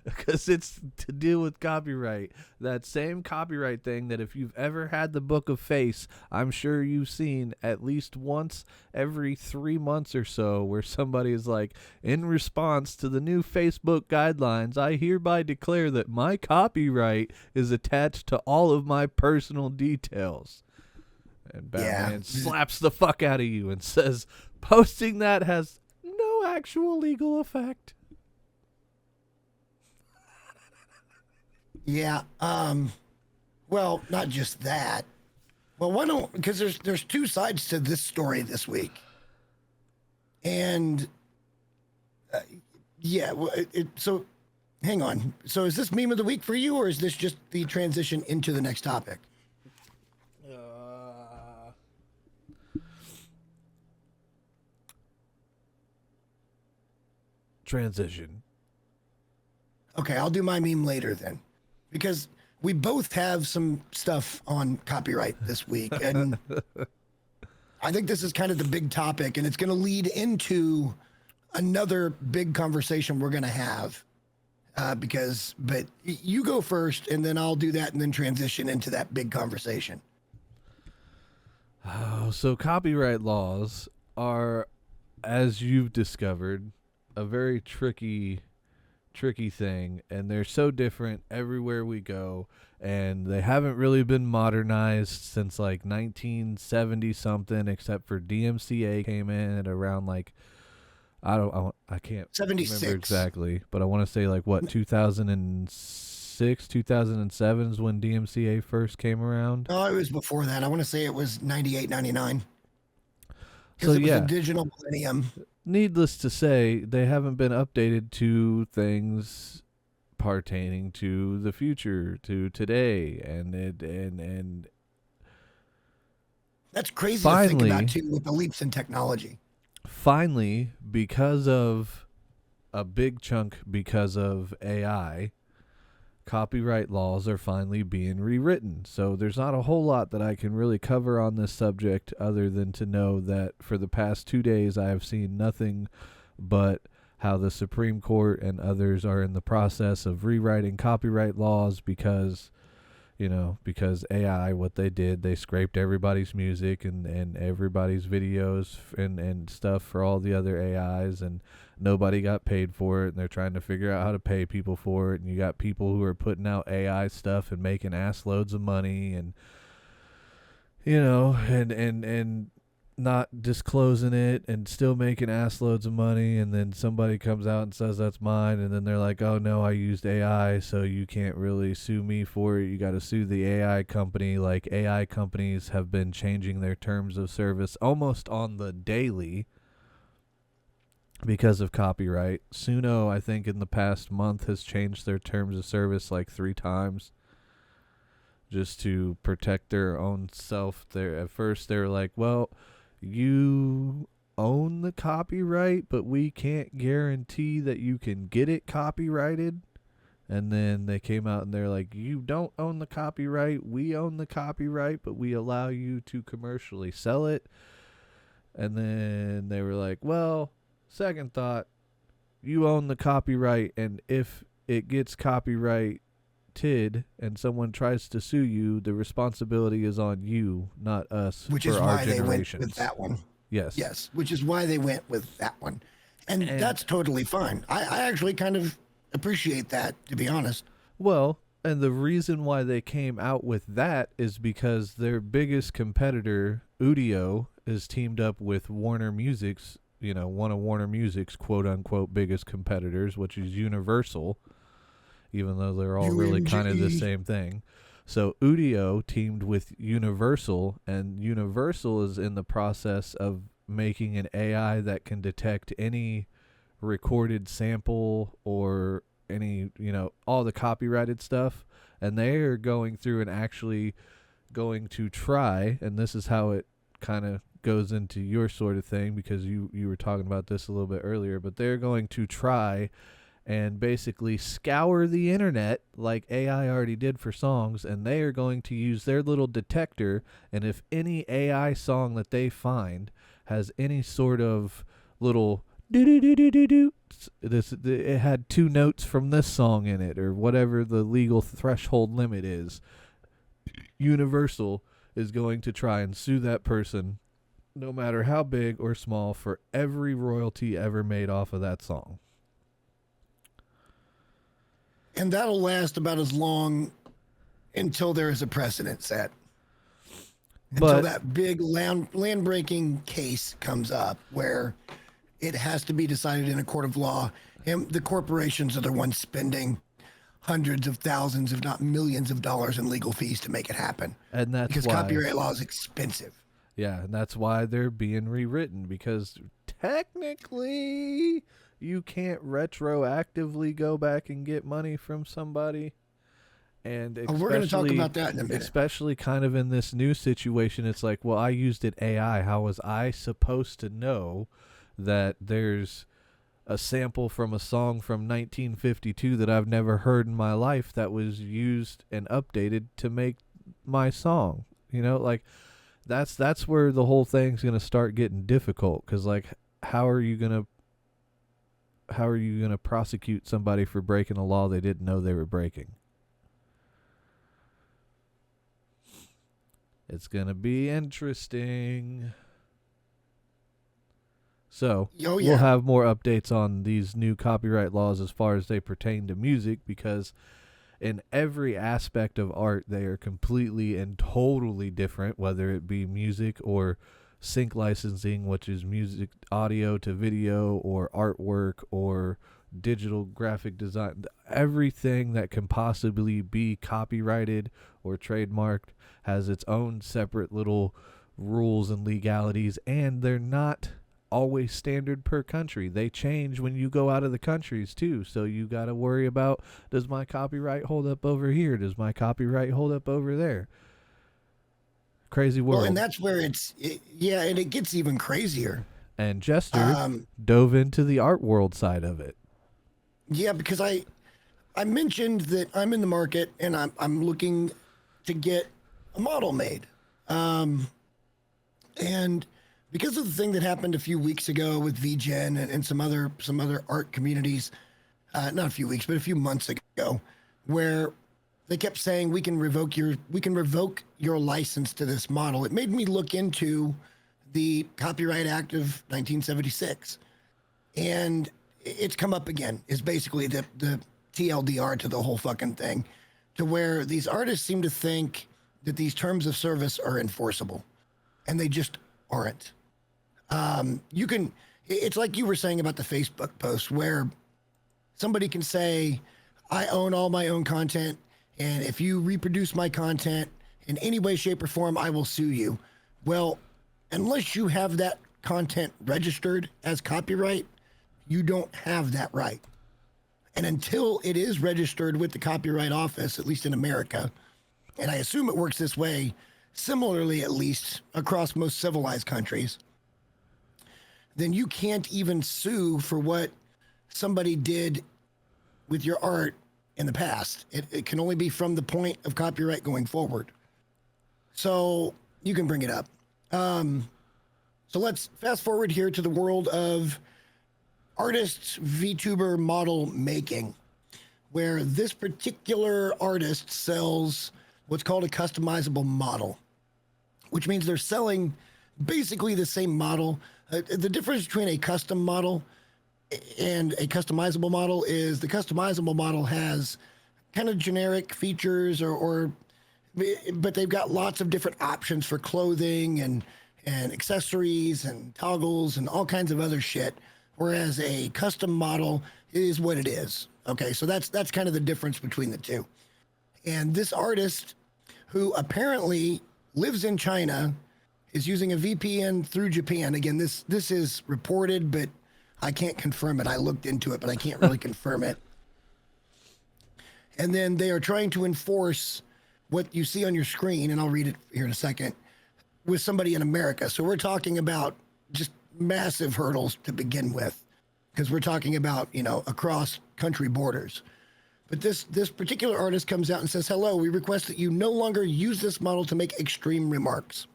Because it's to deal with copyright. That same copyright thing that if you've ever had the Book of Face, I'm sure you've seen at least once every 3 months or so, where somebody is like, in response to the new Facebook guidelines, I hereby declare that my copyright is attached to all of my personal details. And Batman slaps the fuck out of you and says, posting that has no actual legal effect. Yeah. Well, not just that. Well, why don't, because there's two sides to this story this week. And so hang on. So is this meme of the week for you, or is this just the transition into the next topic? Transition. Okay, I'll do my meme later then. Because we both have some stuff on copyright this week. And I think this is kind of the big topic, and it's going to lead into another big conversation we're going to have. But you go first, and then I'll do that and then transition into that big conversation. Oh, so copyright laws are, as you've discovered, a very tricky tricky thing, and they're so different everywhere we go, and they haven't really been modernized since like 1970 something, except for DMCA came in at around like I can't remember 76. exactly, but I want to say like what 2006, 2007 is when DMCA first came around. Oh, it was before that. I want to say it was 98, 99. So Because it was the yeah, digital millennium. needless to say, they haven't been updated to things pertaining to the future, to today, and That's crazy to think about, finally, too, with the leaps in technology. because of a big chunk because of AI, copyright laws are finally being rewritten. So there's not a whole lot that I can really cover on this subject other than to know that for the past 2 days I have seen nothing but how the Supreme Court and others are in the process of rewriting copyright laws because because AI, what they did, they scraped everybody's music and everybody's videos and stuff for all the other AIs, and nobody got paid for it, and they're trying to figure out how to pay people for it, and you got people who are putting out AI stuff and making ass loads of money, and and not disclosing it and still making ass loads of money, and then somebody comes out and says that's mine, and then they're like, oh no, I used AI, so you can't really sue me for it, you got to sue the AI company. Like, AI companies have been changing their terms of service almost on the daily because of copyright. Suno, I think in the past month, has changed their terms of service like 3 times just to protect their own self. There, at first they were like, well, you own the copyright, but we can't guarantee that you can get it copyrighted. And then they came out and they're like, you don't own the copyright, we own the copyright, but we allow you to commercially sell it. And then they were like, well, second thought, you own the copyright, and if it gets copyrighted and someone tries to sue you, the responsibility is on you, not us. Which for is our why they went generations. with that one. Yes. Yes, which is why they went with that one. And that's totally fine. I actually kind of appreciate that, to be honest. Well, and the reason why they came out with that is because their biggest competitor, Udio, is teamed up with Warner Music's, one of Warner Music's quote unquote biggest competitors, which is Universal, even though they're all really kind of the same thing. So Udio teamed with Universal, and Universal is in the process of making an AI that can detect any recorded sample or any, all the copyrighted stuff. And they are going through and actually going to try, and this is how it kind of goes into your sort of thing, because you were talking about this a little bit earlier, but they're going to try and basically scour the internet like AI already did for songs, and they are going to use their little detector, and if any AI song that they find has any sort of little do it had 2 notes from this song in it, or whatever the legal threshold limit is, Universal is going to try and sue that person, no matter how big or small, for every royalty ever made off of that song. And that'll last about as long until there is a precedent set. Until that big land-breaking case comes up where it has to be decided in a court of law. And the corporations are the ones spending hundreds of thousands, if not millions of dollars in legal fees to make it happen. And that's because copyright law is expensive. Yeah, and that's why they're being rewritten, because technically you can't retroactively go back and get money from somebody. And we're going to talk about that in a minute. Especially kind of in this new situation, it's like, well, I used it AI. How was I supposed to know that there's a sample from a song from 1952 that I've never heard in my life that was used and updated to make my song? Like, that's where the whole thing's going to start getting difficult, because like, how are you going to prosecute somebody for breaking a law they didn't know they were breaking? It's going to be interesting. So Oh we'll yeah. have more updates on these new copyright laws as far as they pertain to music, because in every aspect of art they are completely and totally different, whether it be music or sync licensing, which is music audio to video, or artwork, or digital graphic design. Everything that can possibly be copyrighted or trademarked has its own separate little rules and legalities, and they're not always standard per country. They change when you go out of the countries too. So you got to worry about, does my copyright hold up over here? Does my copyright hold up over there? Crazy Well, and world. that's where yeah, and it gets even crazier. And Jester Um, dove into the art world side of it. yeah, because I mentioned that I'm in the market and I'm looking to get a model made. And because of the thing that happened a few weeks ago with VGen and some other art communities, not a few weeks, but a few months ago, where they kept saying we can revoke your license to this model. It made me look into the Copyright Act of 1976, and it's come up again. Is basically the TLDR to the whole fucking thing, to where these artists seem to think that these terms of service are enforceable, and they just aren't. You can. It's like you were saying about the Facebook post, where somebody can say, "I own all my own content, and if you reproduce my content in any way, shape, or form, I will sue you." Well, unless you have that content registered as copyright, you don't have that right. And until it is registered with the Copyright Office, at least in America, and I assume it works this way similarly, at least across most civilized countries, then you can't even sue for what somebody did with your art in the past. It can only be from the point of copyright going forward. So you can bring it up. So let's fast forward here to the world of artists, VTuber model making, where this particular artist sells what's called a customizable model, which means they're selling basically the same model. The difference between a custom model and a customizable model is the customizable model has kind of generic features but they've got lots of different options for clothing and accessories and toggles and all kinds of other shit. Whereas a custom model is what it is. Okay, so that's kind of the difference between the two. And this artist, who apparently lives in China, is using a VPN through Japan. Again, this is reported, but I can't confirm it. I looked into it, but I can't really confirm it. And then they are trying to enforce what you see on your screen, and I'll read it here in a second, with somebody in America. So we're talking about just massive hurdles to begin with, because we're talking about, across country borders. But this particular artist comes out and says, "Hello, we request that you no longer use this model to make extreme remarks."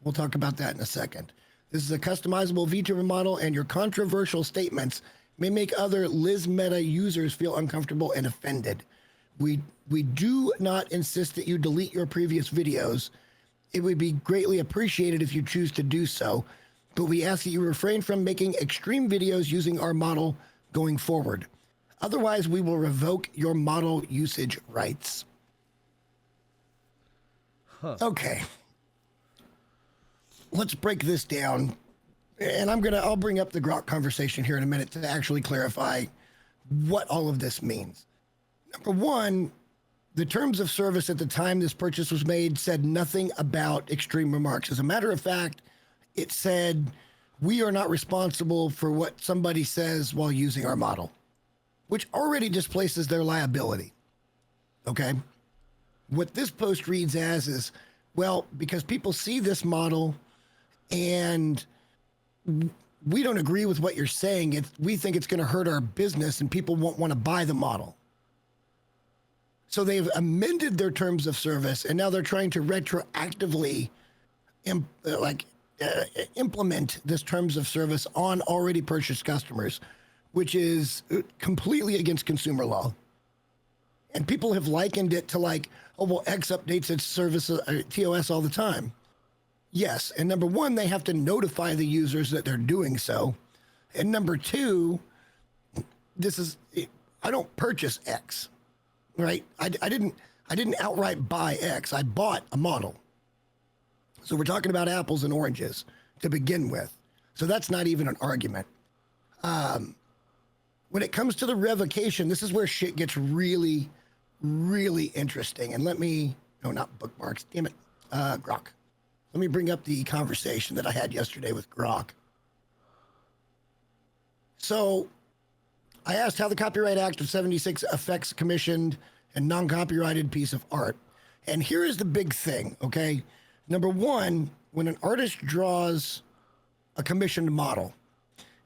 We'll talk about that in a second. This is a customizable VTuber model, and your controversial statements may make other Liz Meta users feel uncomfortable and offended. We do not insist that you delete your previous videos. It would be greatly appreciated if you choose to do so, but we ask that you refrain from making extreme videos using our model going forward. Otherwise, we will revoke your model usage rights. Huh. Okay. Let's break this down. And I'll bring up the Grok conversation here in a minute to actually clarify what all of this means. Number one, the terms of service at the time this purchase was made said nothing about extreme remarks. As a matter of fact, it said, "We are not responsible for what somebody says while using our model," which already displaces their liability. Okay? What this post reads as is, well, because people see this model and we don't agree with what you're saying, we think it's going to hurt our business and people won't want to buy the model. So they've amended their terms of service, and now they're trying to retroactively implement this terms of service on already purchased customers, which is completely against consumer law. And people have likened it to X updates its service, TOS, all the time. Yes, and number one, they have to notify the users that they're doing so. And number two, I don't purchase X, right? I didn't outright buy X. I bought a model. So we're talking about apples and oranges to begin with. So that's not even an argument. When it comes to the revocation, this is where shit gets really, really interesting. And not bookmarks, damn it, Grok. Let me bring up the conversation that I had yesterday with Grok. So I asked how the Copyright Act of 76 affects commissioned and non-copyrighted piece of art. And here is the big thing, okay? Number one, when an artist draws a commissioned model,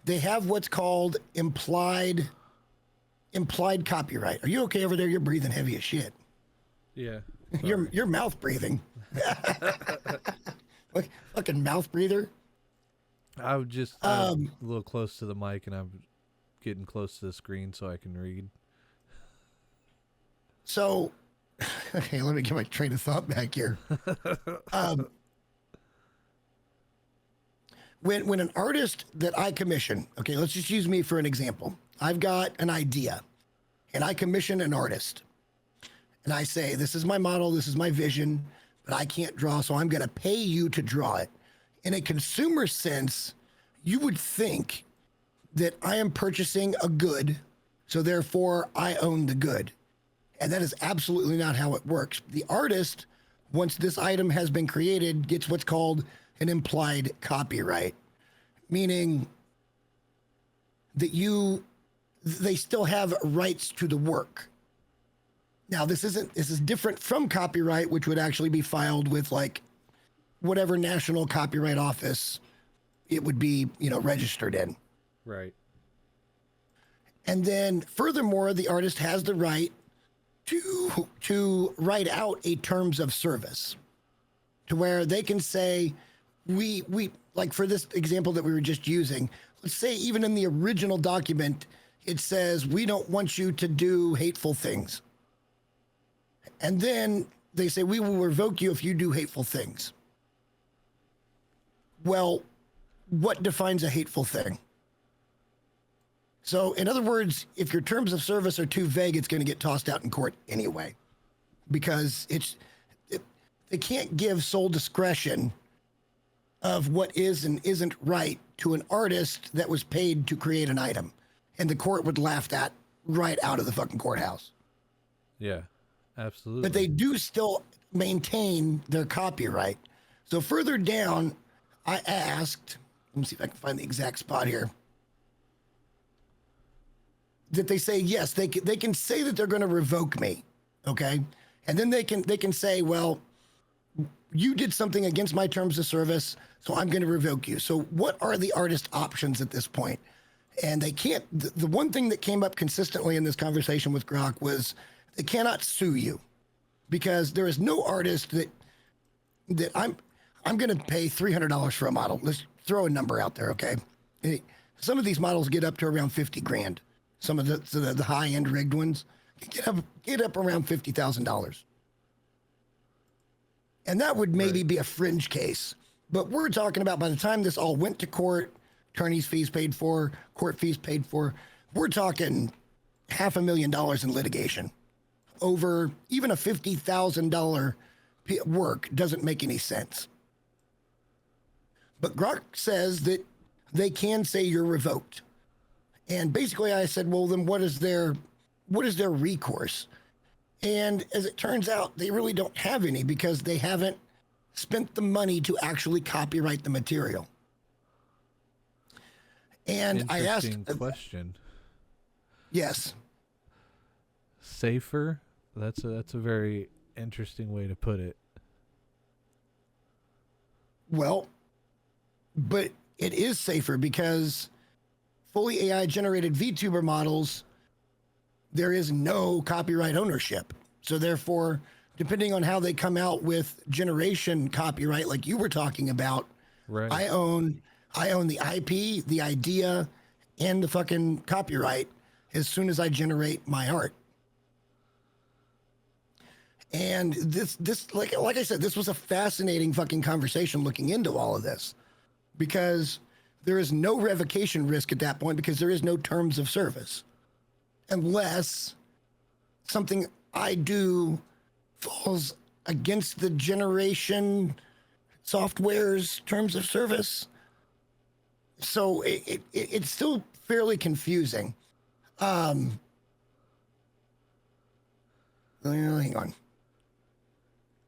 they have what's called implied copyright. Are you okay over there? You're breathing heavy as shit. Yeah. Your mouth breathing. Fucking mouth breather. I would just a little close to the mic, and I'm getting close to the screen so I can read. So, okay, let me get my train of thought back here. When an artist that I commission, okay, let's just use me for an example. I've got an idea, and I commission an artist. And I say, this is my model, this is my vision, but I can't draw, so I'm going to pay you to draw it. In a consumer sense, you would think that I am purchasing a good, so therefore I own the good. And that is absolutely not how it works. The artist, once this item has been created, gets what's called an implied copyright, meaning that they still have rights to the work. Now, this is different from copyright, which would actually be filed with like whatever national copyright office it would be, registered in. Right. And then furthermore, the artist has the right to write out a terms of service to where they can say, we like for this example that we were just using, let's say even in the original document, it says, we don't want you to do hateful things. And then they say, we will revoke you if you do hateful things. Well, what defines a hateful thing? So, in other words, if your terms of service are too vague, it's going to get tossed out in court anyway, because they can't give sole discretion of what is and isn't right to an artist that was paid to create an item. And the court would laugh that right out of the fucking courthouse. Yeah. Absolutely. But they do still maintain their copyright. So further down, I asked, let me see if I can find the exact spot here, that they say, yes, they can say that they're going to revoke me, okay? And then they can say, well, you did something against my terms of service, so I'm going to revoke you. So what are the artist options at this point? And they can't, the one thing that came up consistently in this conversation with Grok was, they cannot sue you, because there is no artist that I'm going to pay $300 for a model. Let's throw a number out there, okay? Some of these models get up to around 50 grand. Some of the high end rigged ones get up around $50,000, and that would maybe be a fringe case. But we're talking about, by the time this all went to court, attorney's fees paid for, court fees paid for, we're talking $500,000 in litigation. Over even a $50,000 work doesn't make any sense. But Grok says that they can say you're revoked. And basically I said, well, then what is their recourse? And as it turns out, they really don't have any, because they haven't spent the money to actually copyright the material. And I asked, interesting question. Yes. Safer? That's a very interesting way to put it. Well, but it is safer, because fully AI generated VTuber models, there is no copyright ownership. So therefore, depending on how they come out with generation copyright, like you were talking about, Right. I own the IP, the idea, and the fucking copyright as soon as I generate my art. And this like I said, this was a fascinating fucking conversation looking into all of this, because there is no revocation risk at that point because there is no terms of service. Unless something I do falls against the generation software's terms of service. So it's still fairly confusing. Hang on.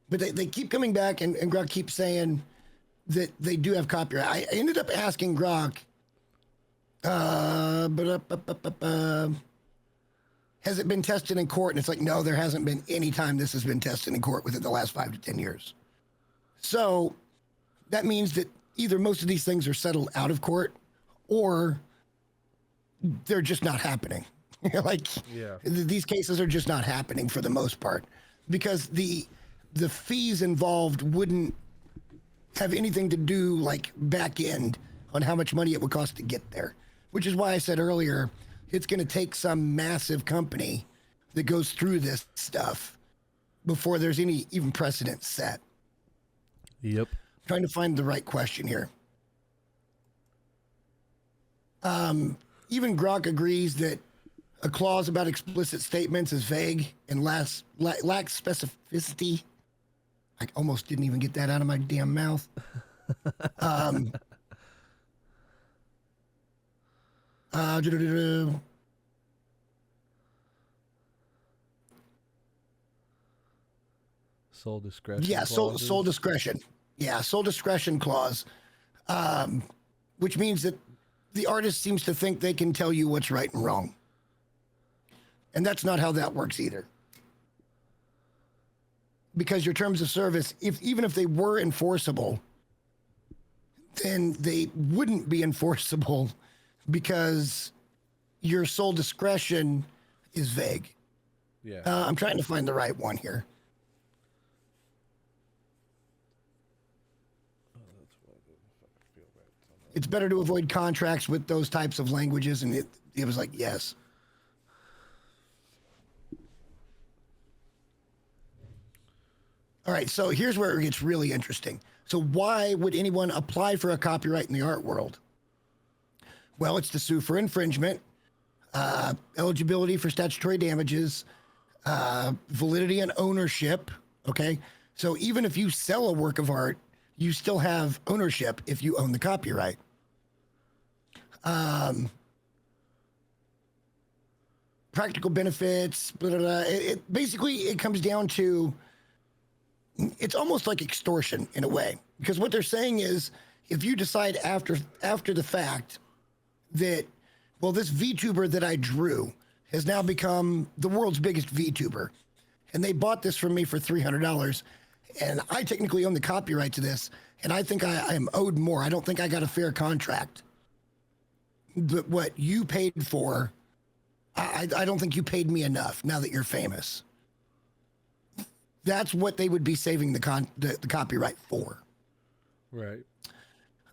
But they keep coming back, and Grok keeps saying that they do have copyright. I ended up asking Grok, has it been tested in court? And it's like, no, there hasn't been any time this has been tested in court within the last 5 to 10 years. So that means that either most of these things are settled out of court or they're just not happening. Like, Yeah. These cases are just not happening for the most part because the fees involved wouldn't have anything to do like back end on how much money it would cost to get there, which is why I said earlier, it's going to take some massive company that goes through this stuff before there's any even precedent set. Yep. I'm trying to find the right question here. Even Grok agrees that a clause about explicit statements is vague and lacks specificity. I almost didn't even get that out of my damn mouth. Sole discretion. Yeah, sole discretion. Yeah, sole discretion clause, which means that the artist seems to think they can tell you what's right and wrong. And that's not how that works either. Because your terms of service, even if they were enforceable, then they wouldn't be enforceable because your sole discretion is vague. Yeah. I'm trying to find the right one here. It's better to avoid contracts with those types of languages, and it was like, yes. All right, so here's where it gets really interesting. So why would anyone apply for a copyright in the art world? Well, it's to sue for infringement, eligibility for statutory damages, validity and ownership, okay? So even if you sell a work of art, you still have ownership if you own the copyright. Practical benefits, blah, blah, blah. Basically, it comes down to, it's almost like extortion in a way, because what they're saying is if you decide after the fact that, well, this VTuber that I drew has now become the world's biggest VTuber, and they bought this from me for $300, and I technically own the copyright to this, and I think I am owed more. I don't think I got a fair contract. But what you paid for, I don't think you paid me enough now that you're famous. That's what they would be saving the copyright for. Right.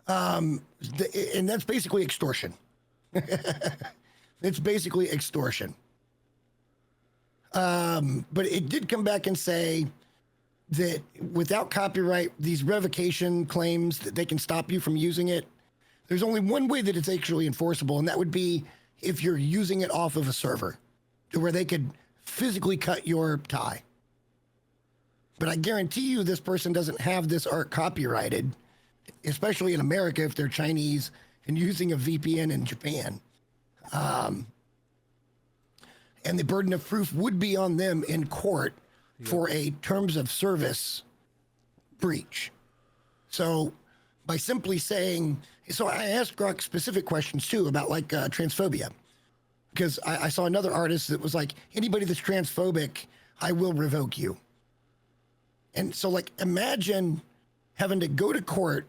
And that's basically extortion. It's basically extortion. But it did come back and say that without copyright, these revocation claims that they can stop you from using it, there's only one way that it's actually enforceable, and that would be if you're using it off of a server to where they could physically cut your tie. But I guarantee you this person doesn't have this art copyrighted, especially in America if they're Chinese and using a VPN in Japan. And the burden of proof would be on them in court for a terms of service breach. So by simply saying, so I asked Grok specific questions too about like transphobia, because I saw another artist that was like, anybody that's transphobic, I will revoke you. And so like, imagine having to go to court,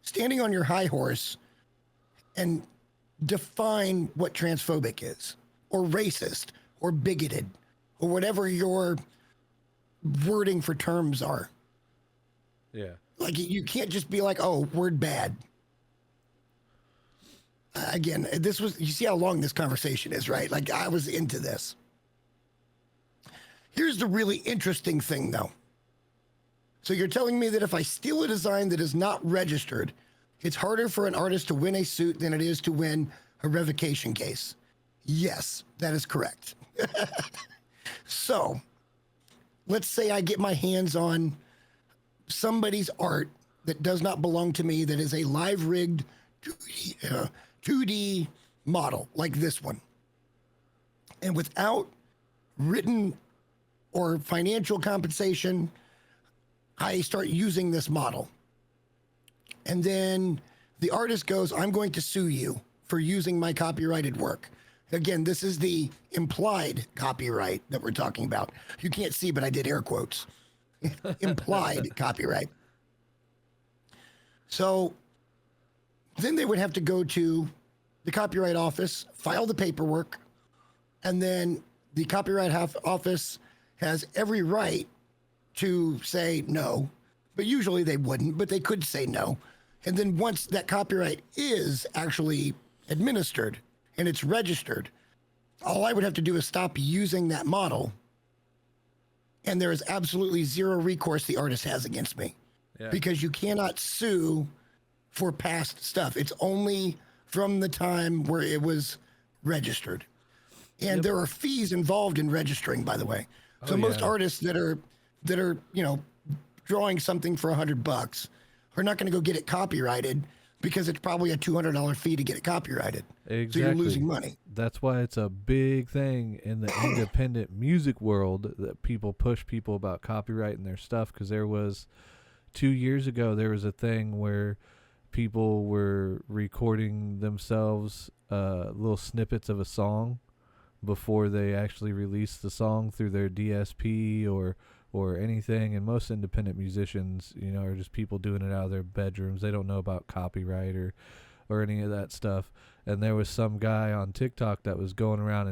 standing on your high horse and define what transphobic is, or racist, or bigoted, or whatever your wording for terms are. Yeah. Like, you can't just be like, oh, word bad. Again, this was, you see how long this conversation is, right? Like, I was into this. Here's the really interesting thing, though. So you're telling me that if I steal a design that is not registered, It's harder for an artist to win a suit than it is to win a revocation case. Yes, that is correct. So let's say I get my hands on somebody's art that does not belong to me, that is a live rigged 2D model like this one. And without written or financial compensation, I start using this model. And then the artist goes, I'm going to sue you for using my copyrighted work. Again, this is the implied copyright that we're talking about. You can't see, but I did air quotes. Implied copyright. So then they would have to go to the Copyright Office, file the paperwork, and then the Copyright Office has every right to say no, but usually they wouldn't, but they could say no. And then once that copyright is actually administered and it's registered, all I would have to do is stop using that model, and there is absolutely zero recourse the artist has against me. Yeah. Because you cannot sue for past stuff. It's only from the time where it was registered. And there are fees involved in registering, by the way. So most artists that are, drawing something for $100 are not going to go get it copyrighted because it's probably a $200 fee to get it copyrighted. Exactly. So you're losing money. That's why it's a big thing in the independent music world that people push people about copyrighting their stuff, because there was 2 years ago, there was a thing where people were recording themselves little snippets of a song before they actually released the song through their DSP or anything. And most independent musicians, are just people doing it out of their bedrooms. They don't know about copyright or any of that stuff. And there was some guy on TikTok that was going around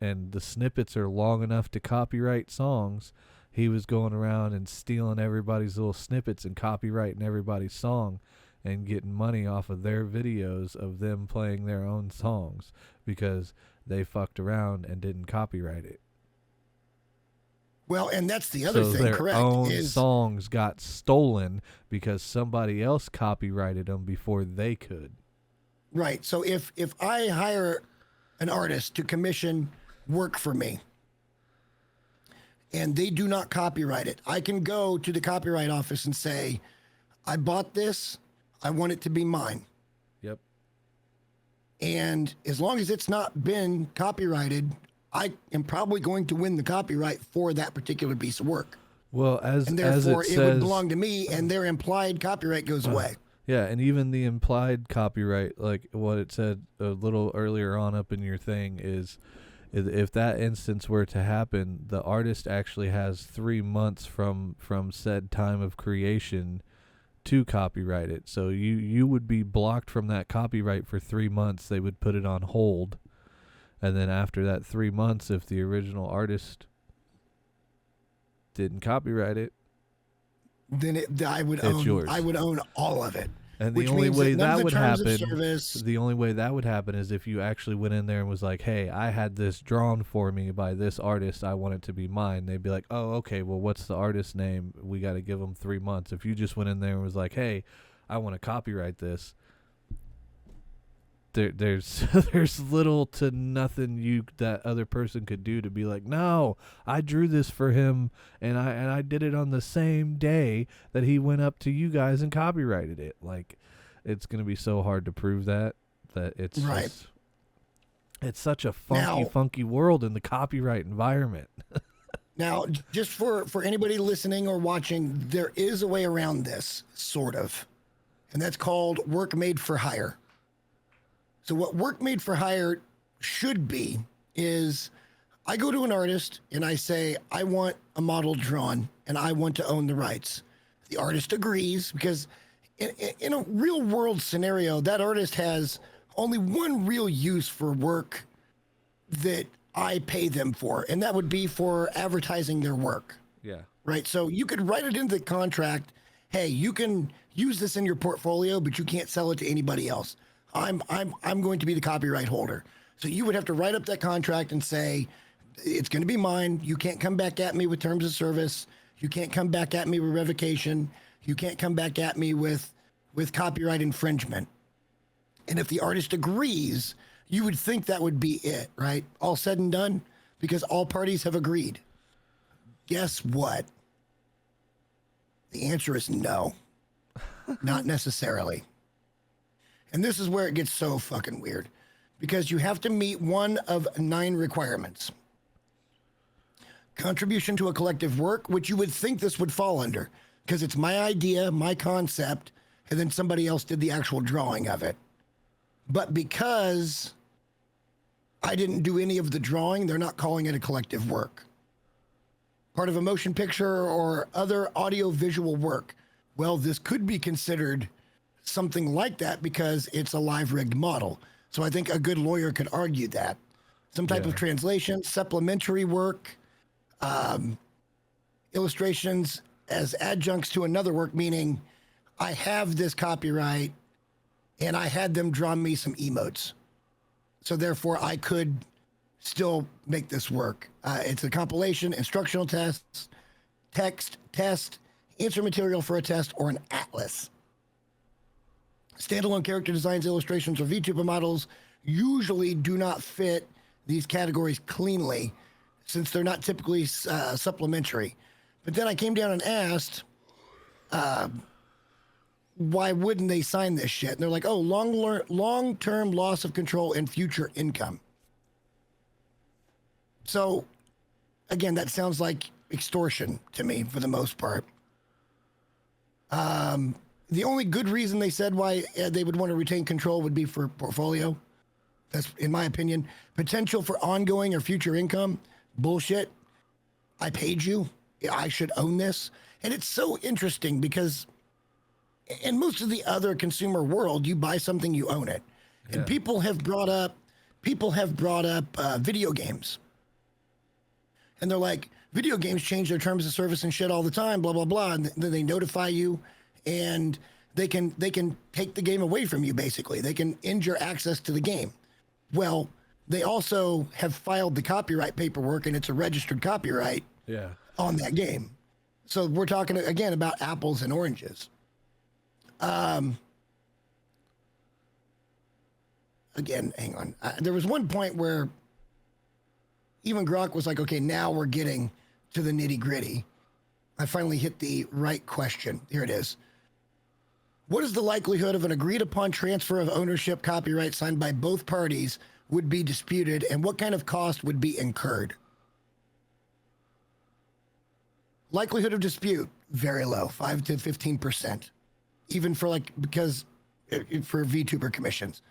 and the snippets are long enough to copyright songs. He was going around and stealing everybody's little snippets and copyrighting everybody's song and getting money off of their videos of them playing their own songs because they fucked around and didn't copyright it. Well, and that's the other thing, their correct? Own songs got stolen because somebody else copyrighted them before they could. Right. So if I hire an artist to commission work for me and they do not copyright it, I can go to the Copyright Office and say, I bought this, I want it to be mine. Yep. And as long as it's not been copyrighted, I am probably going to win the copyright for that particular piece of work. Well, and therefore it would belong to me, and their implied copyright goes away. Yeah, and even the implied copyright, like what it said a little earlier on up in your thing, is if that instance were to happen, the artist actually has 3 months from said time of creation to copyright it. So you would be blocked from that copyright for 3 months. They would put it on hold. And then after that 3 months, if the original artist didn't copyright it, then I would own all of it. And the only way that would happen, is if you actually went in there and was like, "Hey, I had this drawn for me by this artist. I want it to be mine." They'd be like, "Oh, okay. Well, what's the artist's name? We got to give them 3 months." If you just went in there and was like, "Hey, I want to copyright this," there's little to nothing that other person could do to be like, "No, I drew this for him and I did it on the same day that he went up to you guys and copyrighted it." Like, it's going to be so hard to prove that it's right. It's such a funky world in the copyright environment. Now, just for anybody listening or watching, there is a way around this, sort of, and that's called work made for hire. So what work made for hire should be is I go to an artist and I say, I want a model drawn and I want to own the rights. The artist agrees because in a real world scenario, that artist has only one real use for work that I pay them for, and that would be for advertising their work. Yeah. Right. So you could write it into the contract. Hey, you can use this in your portfolio, but you can't sell it to anybody else. I'm going to be the copyright holder. So you would have to write up that contract and say, it's going to be mine. You can't come back at me with terms of service. You can't come back at me with revocation. You can't come back at me with with copyright infringement. And if the artist agrees, you would think that would be it, right? All said and done, because all parties have agreed. Guess what? The answer is no, not necessarily. And this is where it gets so fucking weird, because you have to meet one of 9 requirements. Contribution to a collective work, which you would think this would fall under, because it's my idea, my concept, and then somebody else did the actual drawing of it. But because I didn't do any of the drawing, they're not calling it a collective work. Part of a motion picture or other audio-visual work. Well, this could be considered something like that because it's a live rigged model. So I think a good lawyer could argue that. Some type of translation, supplementary work, illustrations as adjuncts to another work, meaning I have this copyright and I had them draw me some emotes. So therefore I could still make this work. It's a compilation, instructional tests, text, test, answer material for a test, or an atlas. Standalone character designs, illustrations, or VTuber models usually do not fit these categories cleanly since they're not typically supplementary. But then I came down and asked, why wouldn't they sign this shit? And they're like, oh, long-term loss of control and future income. So, again, that sounds like extortion to me for the most part. The only good reason they said why they would want to retain control would be for portfolio. That's, in my opinion, potential for ongoing or future income. Bullshit. I paid you. I should own this. And it's so interesting because in most of the other consumer world, you buy something, you own it. And people have brought up video games. And they're like, video games change their terms of service and shit all the time, blah, blah, blah. And then they notify you and they can take the game away from you, basically. They can end your access to the game. Well, they also have filed the copyright paperwork and it's a registered copyright on that game. So we're talking, again, about apples and oranges. Again, hang on. There was one point where even Grok was like, okay, now we're getting to the nitty gritty. I finally hit the right question. Here it is. What is the likelihood of an agreed upon transfer of ownership copyright signed by both parties would be disputed, and what kind of cost would be incurred? Likelihood of dispute, very low, 5 to 15%. Even for for VTuber commissions.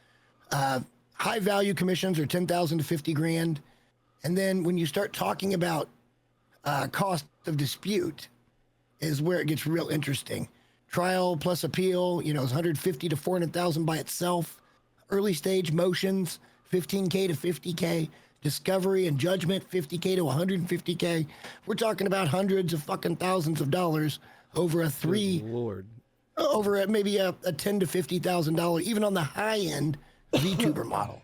High value commissions are 10,000 to 50 grand. And then when you start talking about cost of dispute is where it gets real interesting. Trial plus appeal, is 150 to 400,000 by itself. Early stage motions, 15K to 50K. Discovery and judgment, 50K to 150K. We're talking about hundreds of fucking thousands of dollars over maybe a $10 to $50,000, even on the high end VTuber model.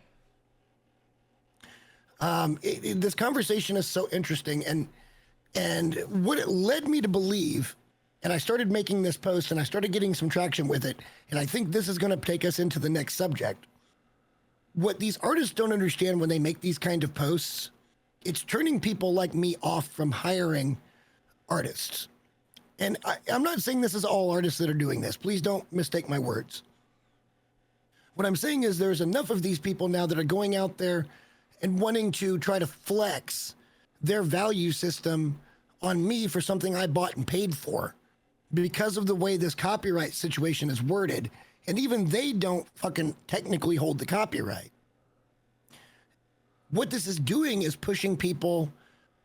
This conversation is so interesting, and what it led me to believe, and I started making this post and I started getting some traction with it, and I think this is going to take us into the next subject. What these artists don't understand when they make these kind of posts, it's turning people like me off from hiring artists. And I'm not saying this is all artists that are doing this. Please don't mistake my words. What I'm saying is there's enough of these people now that are going out there and wanting to try to flex their value system on me for something I bought and paid for because of the way this copyright situation is worded. And even they don't fucking technically hold the copyright. What this is doing is pushing people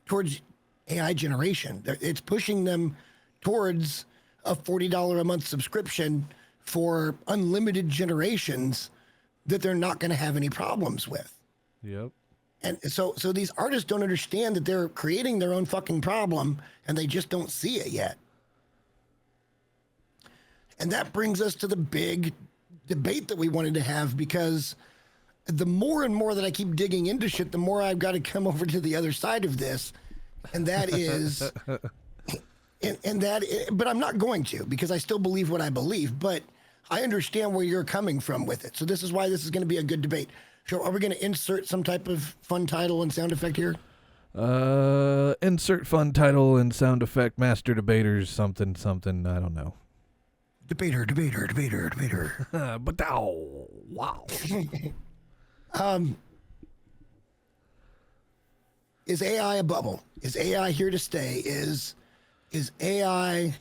towards AI generation. It's pushing them towards a $40 a month subscription for unlimited generations that they're not going to have any problems with. Yep. And so these artists don't understand that they're creating their own fucking problem and they just don't see it yet. And that brings us to the big debate that we wanted to have, because the more and more that I keep digging into shit, the more I've got to come over to the other side of this. And that is, but I'm not going to, because I still believe what I believe. But I understand where you're coming from with it. So this is why this is going to be a good debate. So are we going to insert some type of fun title and sound effect here? Insert fun title and sound effect, master debaters, something, I don't know. Debater. But oh, wow. Is AI a bubble? Is AI here to stay? Is AI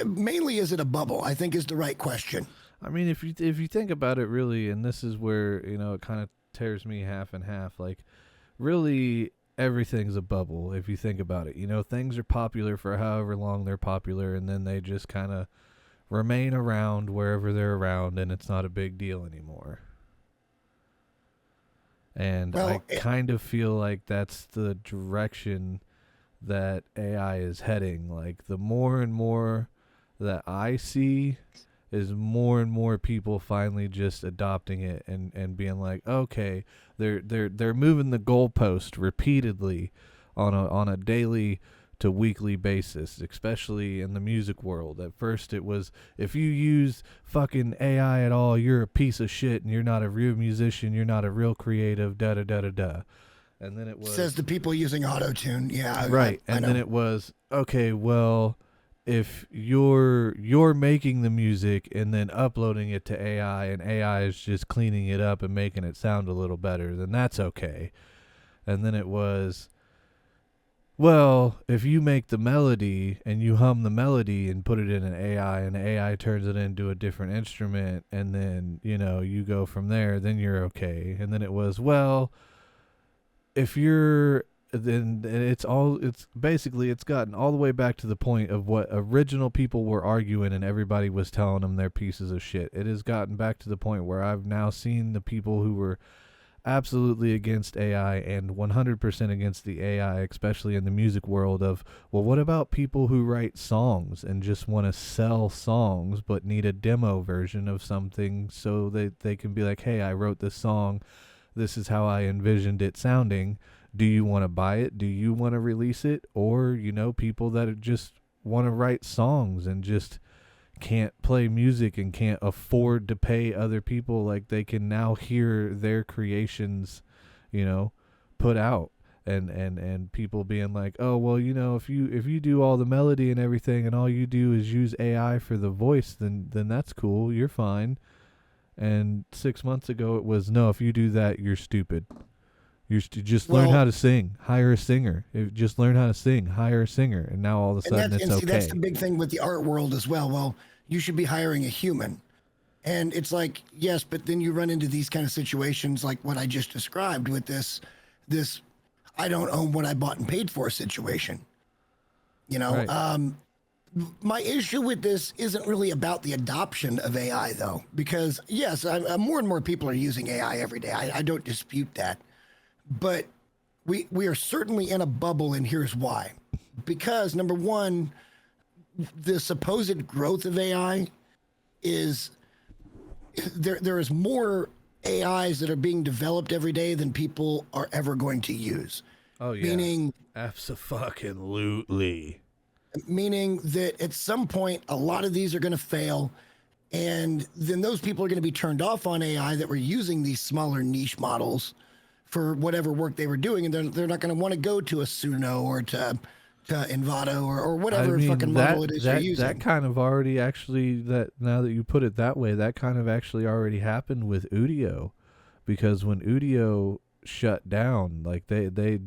mainly, is it a bubble? I think is the right question. I mean, if you think about it really, and this is where, it kind of tears me half and half, like really everything's a bubble if you think about it. Things are popular for however long they're popular, and then they just kind of remain around wherever they're around, and it's not a big deal anymore. And I kind of feel like that's the direction that AI is heading. Like the more and more that I see is more and more people finally just adopting it and being like, okay, they're moving the goalpost repeatedly on a daily to weekly basis, especially in the music world. At first it was, if you use fucking AI at all, you're a piece of shit and you're not a real musician, you're not a real creative, da da da da da. And then it was, says the people using auto-tune. Yeah, right. And then it was, okay, well, if you're making the music and then uploading it to AI and AI is just cleaning it up and making it sound a little better, then that's okay. And then it was, well, if you make the melody and you hum the melody and put it in an AI and AI turns it into a different instrument and then, you go from there, then you're okay. And then it was, well, if you're, then it's gotten all the way back to the point of what original people were arguing and everybody was telling them they're pieces of shit. It has gotten back to the point where I've now seen the people who were absolutely against AI and 100% against the AI, especially in the music world, of, well, what about people who write songs and just want to sell songs but need a demo version of something so that they can be like, hey, I wrote this song, this is how I envisioned it sounding, do you want to buy it, do you want to release it? Or people that just want to write songs and just can't play music and can't afford to pay other people, like they can now hear their creations put out, and people being like, oh, well, if you do all the melody and everything and all you do is use AI for the voice, then that's cool, you're fine. And 6 months ago it was, no, if you do that, you're stupid. You just learn how to sing, hire a singer. Just learn how to sing, hire a singer. And now all of a sudden it's okay. That's the big thing with the art world as well. Well, you should be hiring a human. And it's like, yes, but then you run into these kind of situations like what I just described with this I don't own what I bought and paid for situation. Right. My issue with this isn't really about the adoption of AI, though, because, yes, more and more people are using AI every day. I don't dispute that. But we are certainly in a bubble, and here's why. Because, number one, the supposed growth of AI is there is more AIs that are being developed every day than people are ever going to use. Oh, yeah. Meaning, abso-fucking-lutely. Meaning that at some point, a lot of these are going to fail. And then those people are going to be turned off on AI that were using these smaller niche models for whatever work they were doing. And they're not going to want to go to a Suno or to Envato or whatever fucking model it is you're using. That kind of already actually, that now that you put it that way, that kind of actually already happened with Udio. Because when Udio shut down, like they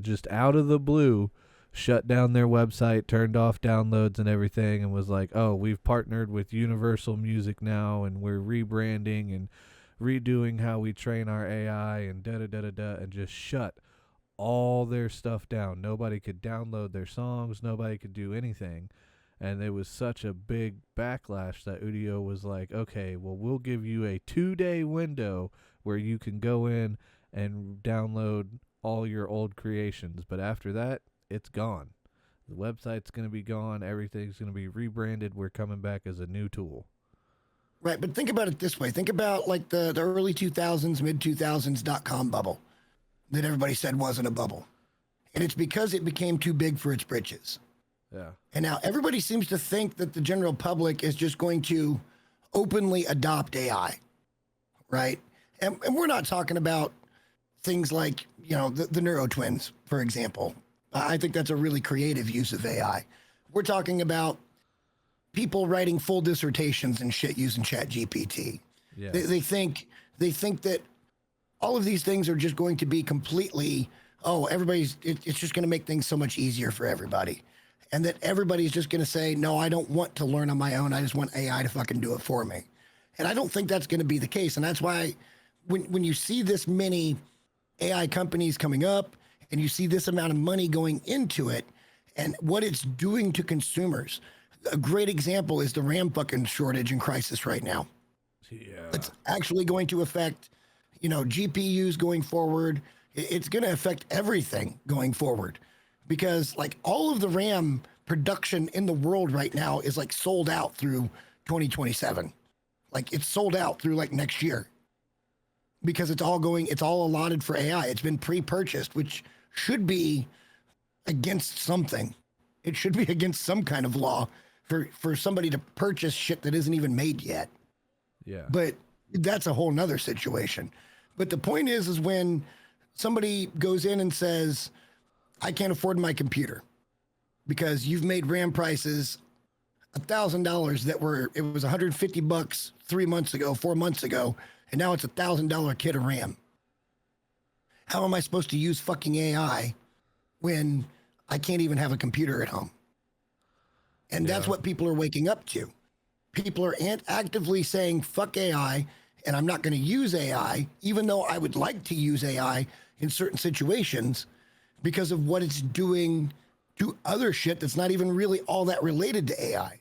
just out of the blue shut down their website, turned off downloads and everything, and was like, oh, we've partnered with Universal Music now, and we're rebranding and redoing how we train our AI and da-da-da-da-da, and just shut all their stuff down. Nobody could download their songs. Nobody could do anything. And it was such a big backlash that Udio was like, okay, well, we'll give you a 2-day window where you can go in and download all your old creations. But after that, it's gone. The website's going to be gone. Everything's going to be rebranded. We're coming back as a new tool. Right, but think about it this way. Think about like the early 2000s, mid-2000s .com bubble that everybody said wasn't a bubble. And it's because it became too big for its britches. Yeah. And now everybody seems to think that the general public is just going to openly adopt AI, right? And we're not talking about things like, the Neuro Twins, for example. I think that's a really creative use of AI. We're talking about people writing full dissertations and shit using ChatGPT. Yeah. They think that all of these things are just going to be completely, it's just going to make things so much easier for everybody. And that everybody's just going to say, no, I don't want to learn on my own. I just want AI to fucking do it for me. And I don't think that's going to be the case. And that's why when you see this many AI companies coming up and you see this amount of money going into it and what it's doing to consumers, a great example is the RAM fucking shortage and crisis right now. Yeah. It's actually going to affect, GPUs going forward. It's going to affect everything going forward because like all of the RAM production in the world right now is like sold out through 2027. Like it's sold out through like next year because it's all allotted for AI. It's been pre-purchased, which should be against something. It should be against some kind of law for somebody to purchase shit that isn't even made yet. Yeah. But that's a whole nother situation. But the point is when somebody goes in and says, I can't afford my computer because you've made RAM prices $1,000 it was $150 4 months ago, and now it's $1,000 kit of RAM. How am I supposed to use fucking AI when I can't even have a computer at home? And that's what people are waking up to. People are actively saying, fuck AI, and I'm not going to use AI, even though I would like to use AI in certain situations because of what it's doing to other shit that's not even really all that related to AI.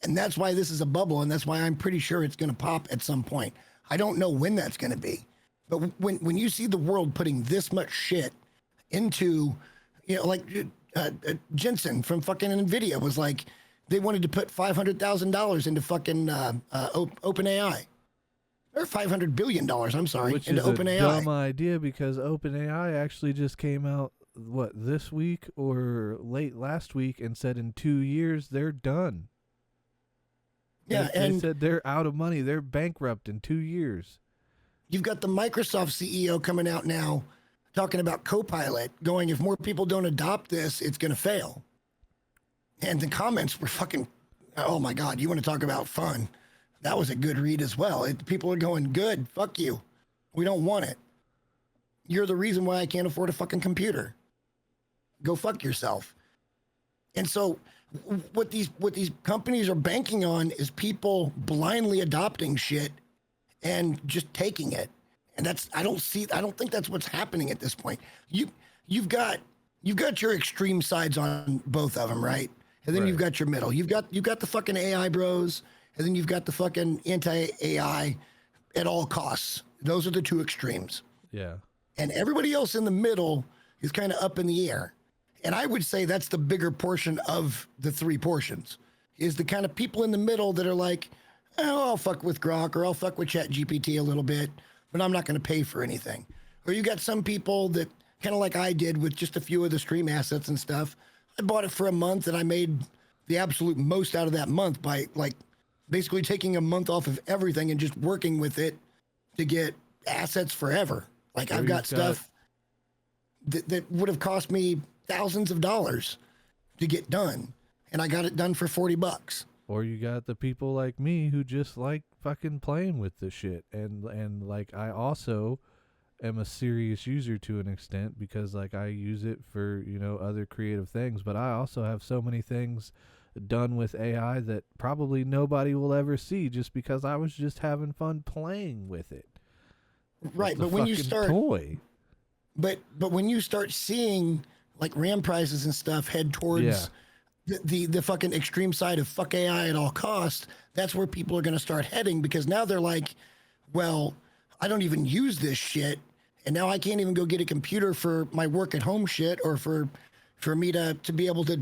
And that's why this is a bubble, and that's why I'm pretty sure it's going to pop at some point. I don't know when that's going to be. But when you see the world putting this much shit into, like Jensen from fucking NVIDIA was like, they wanted to put $500,000 into fucking OpenAI. Or $500 billion, I'm sorry, Which into is OpenAI. a dumb idea because OpenAI actually just came out, this week or late last week and said in 2 years they're done. Yeah, they said they're out of money. They're bankrupt in 2 years. You've got the Microsoft CEO coming out now talking about Copilot, going, if more people don't adopt this, it's going to fail. And the comments were fucking, oh my God, you want to talk about fun. That was a good read as well. People are going, good, fuck you. We don't want it. You're the reason why I can't afford a fucking computer. Go fuck yourself. And so what these companies are banking on is people blindly adopting shit and just taking it. And I don't think that's what's happening at this point. You've got your extreme sides on both of them, right? And then you've got your middle. You've got the fucking AI bros, and then you've got the fucking anti-AI at all costs. Those are the two extremes. Yeah. And everybody else in the middle is kind of up in the air. And I would say that's the bigger portion of the three portions, is the kind of people in the middle that are like, oh, I'll fuck with Grok or I'll fuck with ChatGPT a little bit, but I'm not going to pay for anything. Or you got some people that kind of like I did with just a few of the stream assets and stuff. I bought it for a month and I made the absolute most out of that month by like basically taking a month off of everything and just working with it to get assets forever. Like I've got stuff that would have cost me thousands of dollars to get done, and I got it done for $40. Or you got the people like me who just like fucking playing with the shit, and like I also am a serious user to an extent because like I use it for other creative things, but I also have so many things done with AI that probably nobody will ever see just because I was just having fun playing with it. Right, but when you start toy. But when you start seeing like RAM prices and stuff head towards the fucking extreme side of fuck AI at all costs, that's where people are going to start heading, because now they're like, well, I don't even use this shit, and now I can't even go get a computer for my work at home shit, or for me to be able to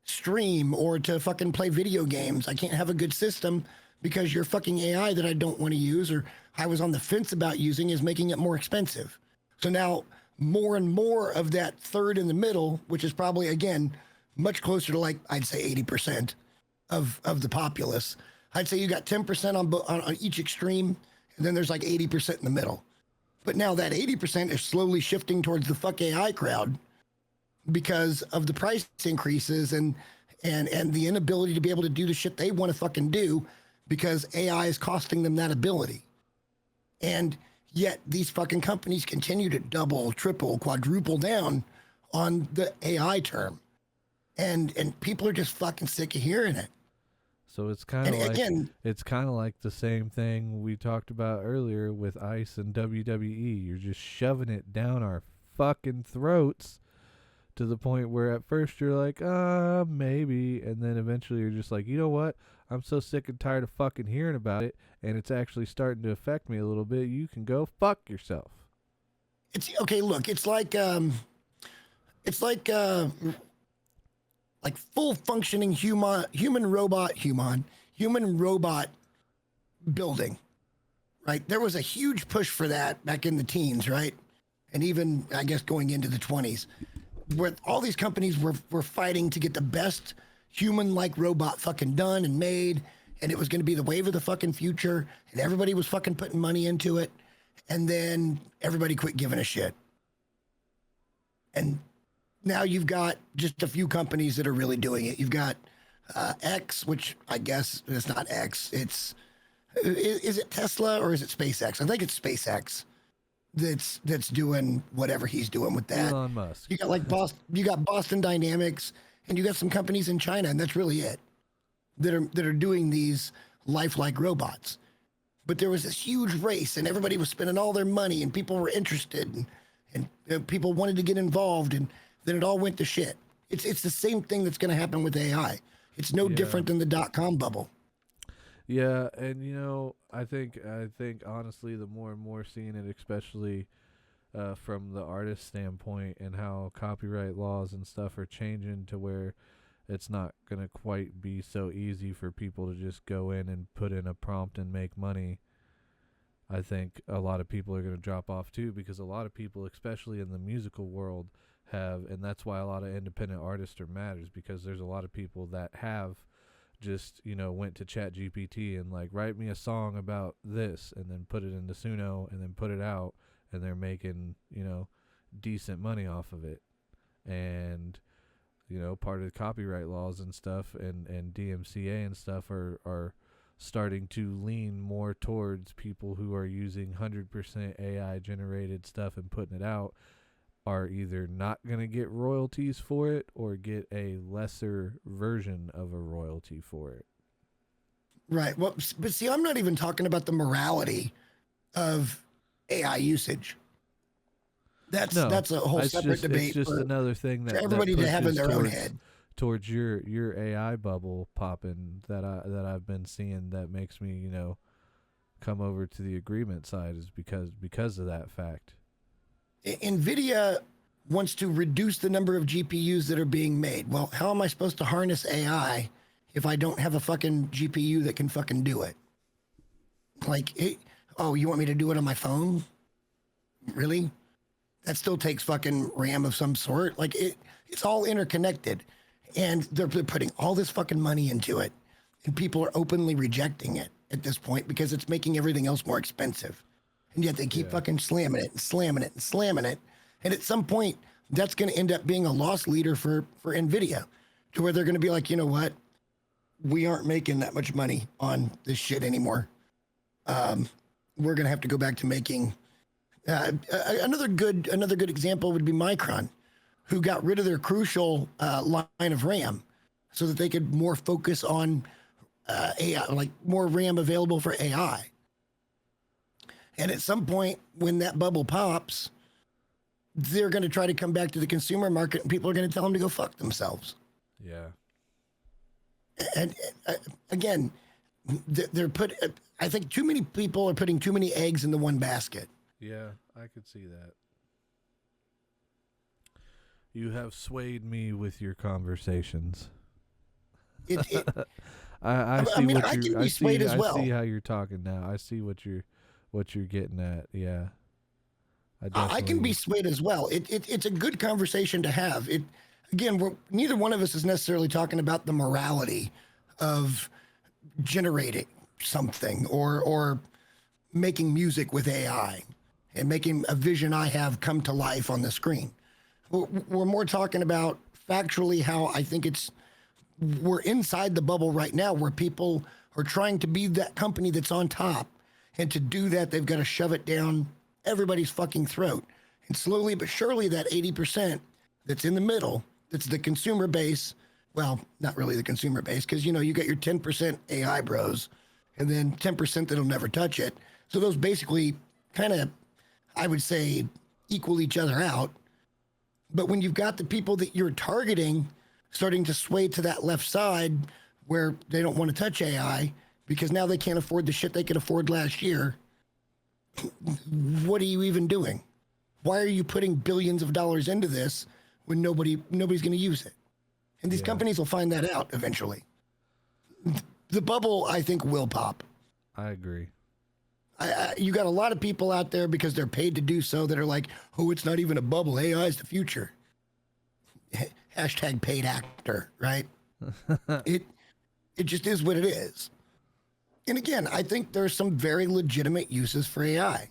stream or to fucking play video games. I can't have a good system because your fucking AI that I don't want to use or I was on the fence about using is making it more expensive. So now more and more of that third in the middle, which is probably, again, much closer to like, I'd say 80% of the populace, I'd say you got 10% on each extreme, and then there's like 80% in the middle. But now that 80% is slowly shifting towards the fuck AI crowd because of the price increases and the inability to be able to do the shit they want to fucking do because AI is costing them that ability. And yet these fucking companies continue to double, triple, quadruple down on the AI term. And people are just fucking sick of hearing it. So it's kind of like again, it's kind of like the same thing we talked about earlier with ICE and WWE. You're just shoving it down our fucking throats to the point where at first you're like, maybe, and then eventually you're just like, you know what? I'm so sick and tired of fucking hearing about it, and it's actually starting to affect me a little bit. You can go fuck yourself. It's okay. Look, it's like full functioning human robot building, right? There was a huge push for that back in the teens, right? And even I guess going into the 20s, where all these companies were fighting to get the best human-like robot fucking done and made, and it was going to be the wave of the fucking future, and everybody was fucking putting money into it, and then everybody quit giving a shit. And now you've got just a few companies that are really doing it. You've got X, which I guess it's not X. Is it Tesla or is it SpaceX? I think it's SpaceX that's doing whatever he's doing with that. Elon Musk. You got you got Boston Dynamics, and you got some companies in China, and that's really it that are doing these lifelike robots. But there was this huge race, and everybody was spending all their money, and people were interested, and people wanted to get involved, and then it all went to shit. It's the same thing that's going to happen with AI. It's no different than the .com bubble. Yeah, and I think honestly, the more and more seeing it, especially from the artist standpoint, and how copyright laws and stuff are changing to where it's not gonna quite be so easy for people to just go in and put in a prompt and make money. I think a lot of people are gonna drop off too, because a lot of people, especially in the musical world, and that's why a lot of independent artists are mad, is because there's a lot of people that have just went to Chat GPT and like, write me a song about this, and then put it into Suno and then put it out, and they're making decent money off of it. And part of the copyright laws and stuff and DMCA and stuff are starting to lean more towards people who are using 100% AI generated stuff and putting it out are either not going to get royalties for it or get a lesser version of a royalty for it. Right. Well, but see, I'm not even talking about the morality of AI usage. That's a whole separate debate. It's just another thing that everybody that to have in their own head towards your AI bubble popping that I've been seeing, that makes me come over to the agreement side, is because of that fact. NVIDIA wants to reduce the number of GPUs that are being made. Well, how am I supposed to harness AI if I don't have a fucking GPU that can fucking do it? Like, you want me to do it on my phone? Really? That still takes fucking RAM of some sort. Like, it's all interconnected. And they're putting all this fucking money into it. And people are openly rejecting it at this point because it's making everything else more expensive. And yet they keep fucking slamming it and slamming it and slamming it. And at some point, that's going to end up being a loss leader for NVIDIA, to where they're going to be like, you know what? We aren't making that much money on this shit anymore. We're going to have to go back to making... another good example would be Micron, who got rid of their crucial line of RAM so that they could more focus on AI, like more RAM available for AI. And at some point, when that bubble pops, they're going to try to come back to the consumer market, and people are going to tell them to go fuck themselves. Yeah. And again, I think too many people are putting too many eggs in the one basket. Yeah, I could see that. You have swayed me with your conversations. I see how you're talking now. I see what you're getting at. Yeah. I can be swayed as well. It's a good conversation to have. Neither one of us is necessarily talking about the morality of generating something or making music with AI and making a vision I have come to life on the screen. We're more talking about factually how I think we're inside the bubble right now where people are trying to be that company that's on top. And to do that, they've got to shove it down everybody's fucking throat. And slowly but surely, that 80% that's in the middle, that's the consumer base, well, not really the consumer base, because, you know, you got your 10% AI bros and then 10% that'll never touch it. So those basically kind of, I would say, equal each other out. But when you've got the people that you're targeting starting to sway to that left side where they don't want to touch AI because now they can't afford the shit they could afford last year, what are you even doing? Why are you putting billions of dollars into this when nobody's going to use it? And these companies will find that out eventually. The bubble, I think, will pop. I agree. You got a lot of people out there because they're paid to do so that are like, oh, it's not even a bubble. AI is the future. Hashtag paid actor, right? It just is what it is. And again, I think there's some very legitimate uses for AI.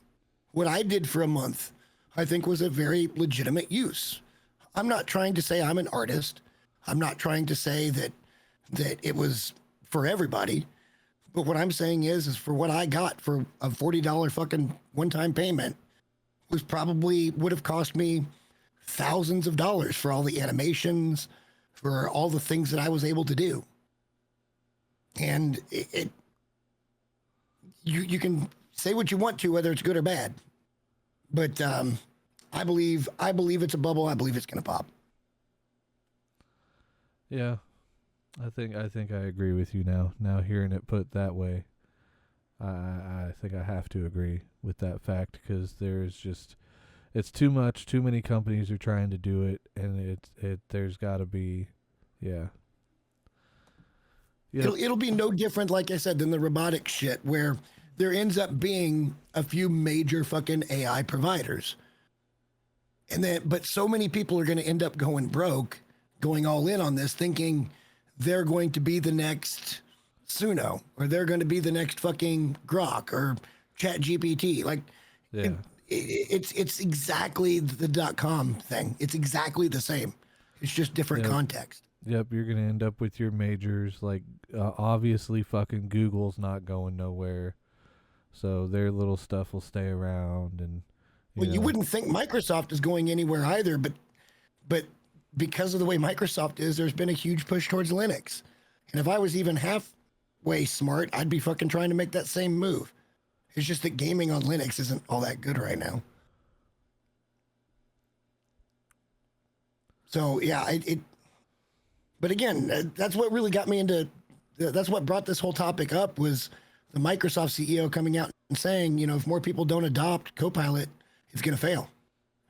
What I did for a month, I think was a very legitimate use. I'm not trying to say I'm an artist. I'm not trying to say that it was for everybody. But what I'm saying is for what I got for a $40 fucking one-time payment was probably would have cost me thousands of dollars for all the animations, for all the things that I was able to do. And you can say what you want to, whether it's good or bad. But I believe it's a bubble. I believe it's going to pop. Yeah. I think I agree with you now. Now hearing it put that way, I think I have to agree with that fact because it's too much. Too many companies are trying to do it, and there's got to be, yeah. It'll be no different, like I said, than the robotic shit where there ends up being a few major fucking AI providers, but so many people are going to end up going broke, going all in on this, thinking they're going to be the next Suno, or they're going to be the next fucking Grok or Chat GPT. Like, it's exactly the .com thing. It's exactly the same. It's just different context. Yep, you're going to end up with your majors. Like, obviously, fucking Google's not going nowhere, so their little stuff will stay around. And you wouldn't think Microsoft is going anywhere either, but because of the way Microsoft is, there's been a huge push towards Linux. And if I was even halfway smart, I'd be fucking trying to make that same move. It's just that gaming on Linux isn't all that good right now. So yeah, but again, that's what really got me into, that's what brought this whole topic up was the Microsoft CEO coming out and saying, if more people don't adopt Copilot, it's going to fail.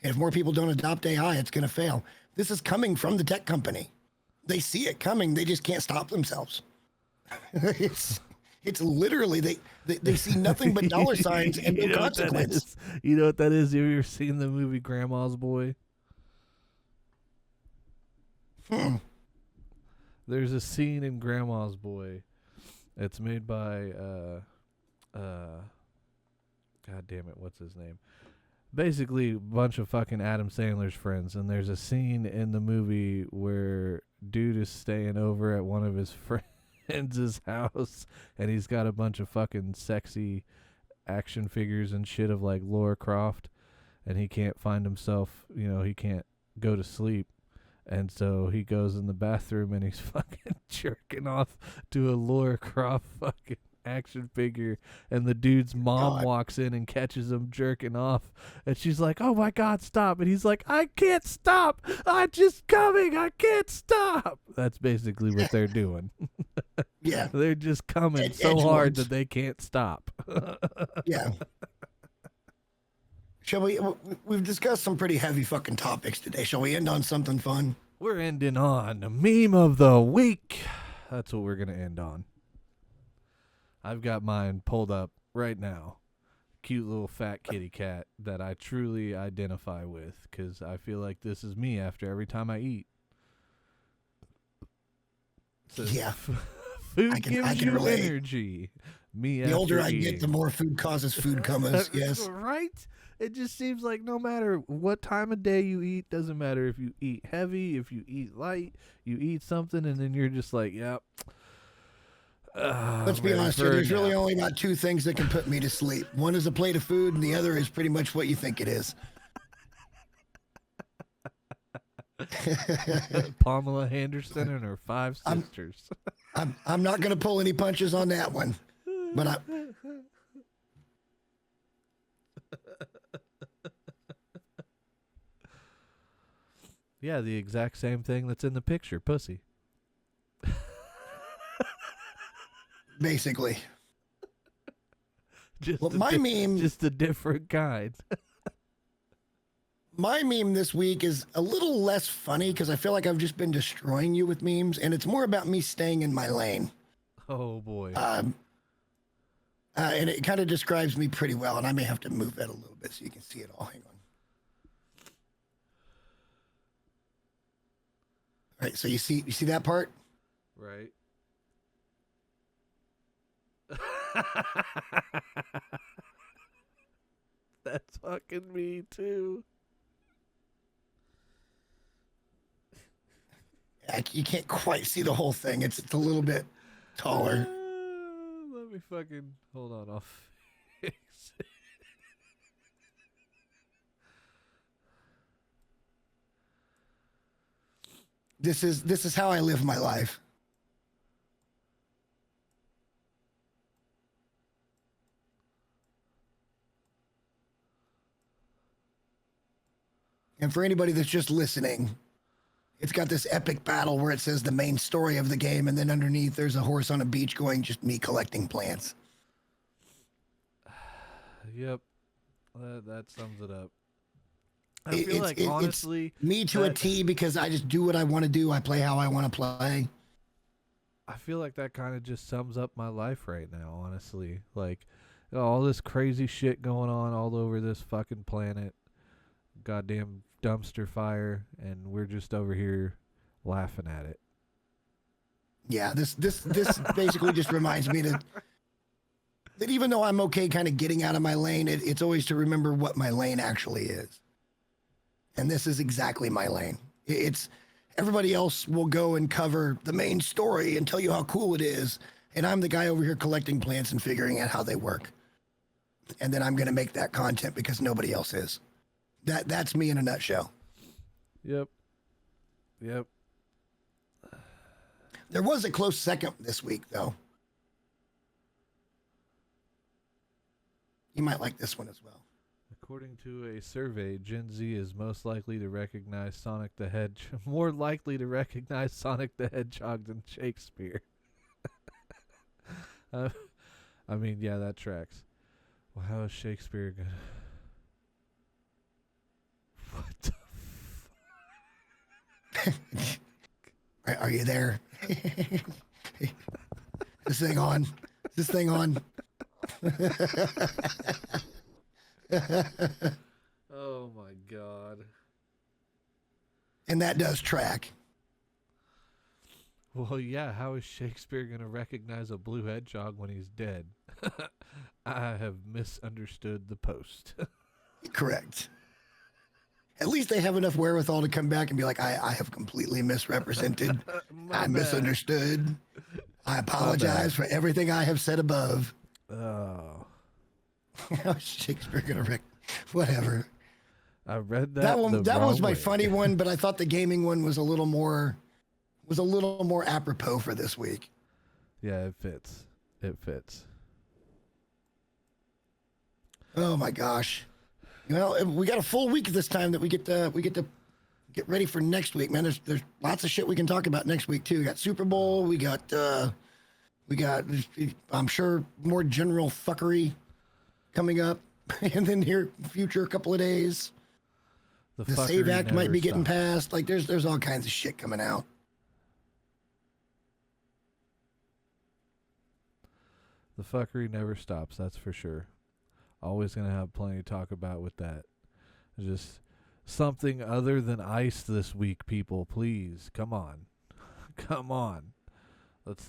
And if more people don't adopt AI, it's going to fail. This is coming from the tech company. They see it coming. They just can't stop themselves. It's literally, they see nothing but dollar signs and no consequence. You know what that is? Have you ever seen the movie Grandma's Boy? There's a scene in Grandma's Boy. It's made by, God damn it, what's his name? Basically a bunch of fucking Adam Sandler's friends, and there's a scene in the movie where dude is staying over at one of his friends' house, and he's got a bunch of fucking sexy action figures and shit of like Lara Croft, and he can't find himself, he can't go to sleep, and so he goes in the bathroom and he's fucking jerking off to a Lara Croft fucking action figure, and the dude's mom walks in and catches him jerking off, and she's like, "Oh my God, stop!" And he's like, "I can't stop, I'm just coming, I can't stop." That's basically what they're doing. Yeah, they're just coming so hard that they can't stop. Yeah. Shall we've discussed some pretty heavy fucking topics today. Shall we end on something fun? We're ending on the meme of the week. That's what we're gonna end on. I've got mine pulled up right now. Cute little fat kitty cat that I truly identify with because I feel like this is me after every time I eat. So yeah. Food I gives can you relate. energy. Me The older after I get, the eating. more food causes food comas. Yes. Right? It just seems like no matter what time of day you eat, doesn't matter if you eat heavy, if you eat light, you eat something, and then you're just like, yep. Let's I'm be ready honest here. for a There's really nap. only about two things that can put me to sleep. One is a plate of food, and the other is pretty much what you think it is. Pamela Henderson and her five I'm sisters. I'm not going to pull any punches on that one, but I. Yeah, the exact same thing that's in the picture, pussy. Basically. Just Well, my meme, just a different kind. my meme this week is a little less funny because I feel like I've just been destroying you with memes, and it's more about me staying in my lane. Oh boy. And it kind of describes me pretty well, and I may have to move that a little bit so you can see it all. Hang on. All right, so you see that part? Right. That's fucking me too. You can't quite see the whole thing. It's a little bit taller. Let me fucking hold on. I'll fix it. This is how I live my life. And for anybody that's just listening, it's got this epic battle where it says the main story of the game, and then underneath there's a horse on a beach going, just me collecting plants. Yep. That sums it up. I feel like honestly, it's me to a T because I just do what I want to do. I play how I want to play. I feel like that kind of just sums up my life right now, honestly. Like all this crazy shit going on all over this fucking planet. Goddamn dumpster fire, and we're just over here laughing at it. Yeah, this basically just reminds me that even though I'm okay kind of getting out of my lane, it's always to remember what my lane actually is. And this is exactly my lane. It's everybody else will go and cover the main story and tell you how cool it is. And I'm the guy over here collecting plants and figuring out how they work. And then I'm going to make that content because nobody else is. That's me in a nutshell. Yep. There was a close second this week, though. You might like this one as well. According to a survey, Gen Z is most likely to recognize Sonic the Hedgehog, more likely to recognize Sonic the Hedgehog than Shakespeare. I mean, yeah, that tracks. Well, how is Shakespeare gonna... What the Are you there? This thing on? Is this thing on? Oh my god. And that does track. Well, yeah, how is Shakespeare going to recognize a blue hedgehog when he's dead? I have misunderstood the post. Correct. At least they have enough wherewithal to come back and be like, I have completely misrepresented. I misunderstood. I apologize for everything I have said above. Oh. How's Shakespeare going to whatever. I read that. That was my funny one, but I thought the gaming one was a little more apropos for this week. Yeah, it fits. It fits. Oh my gosh. Well, we got a full week this time that we get to get ready for next week, man. There's lots of shit we can talk about next week too. We got Super Bowl, we got I'm sure more general fuckery coming up, and then here future couple of days. The Save Act might be getting passed. Like there's all kinds of shit coming out. The fuckery never stops, that's for sure. Always going to have plenty to talk about with that. Just something other than ice this week, people. Please, come on. Come on.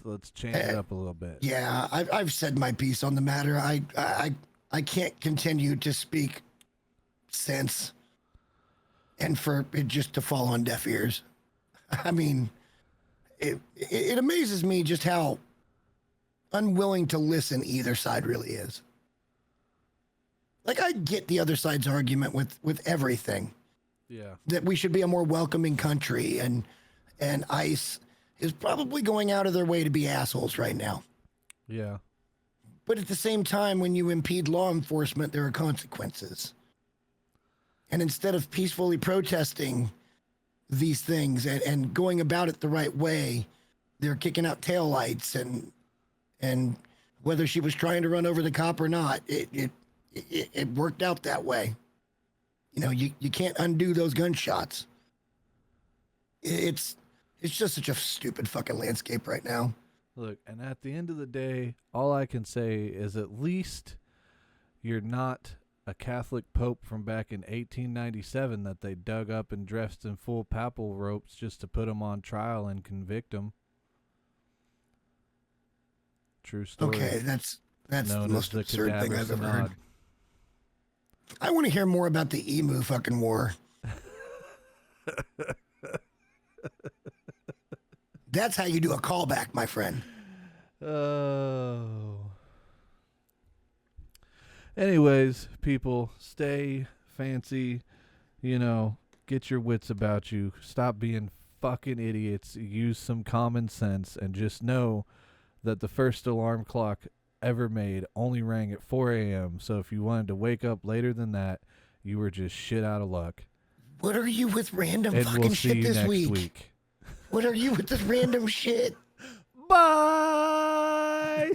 Let's change it up a little bit. Yeah, I've said my piece on the matter. I can't continue to speak sense and for it just to fall on deaf ears. I mean, it amazes me just how unwilling to listen either side really is. Like, I get the other side's argument with everything. Yeah. That we should be a more welcoming country, and ICE is probably going out of their way to be assholes right now. Yeah. But at the same time, when you impede law enforcement, there are consequences. And instead of peacefully protesting these things and going about it the right way, they're kicking out taillights and whether she was trying to run over the cop or not, it worked out that way. You know, you can't undo those gunshots. It's just such a stupid fucking landscape right now. Look, and at the end of the day, all I can say is at least you're not a Catholic Pope from back in 1897 that they dug up and dressed in full papal ropes just to put him on trial and convict him. True story. Okay, that's the most absurd thing I've ever synod. heard. I want to hear more about the Emu fucking War. That's how you do a callback, my friend. Oh. Anyways, people, stay fancy. You know, get your wits about you. Stop being fucking idiots. Use some common sense and just know that the first alarm clock ever made only rang at 4 a.m. So if you wanted to wake up later than that, you were just shit out of luck. What are you with random And fucking we'll see shit you this next week? week. What are you with this random shit? Bye!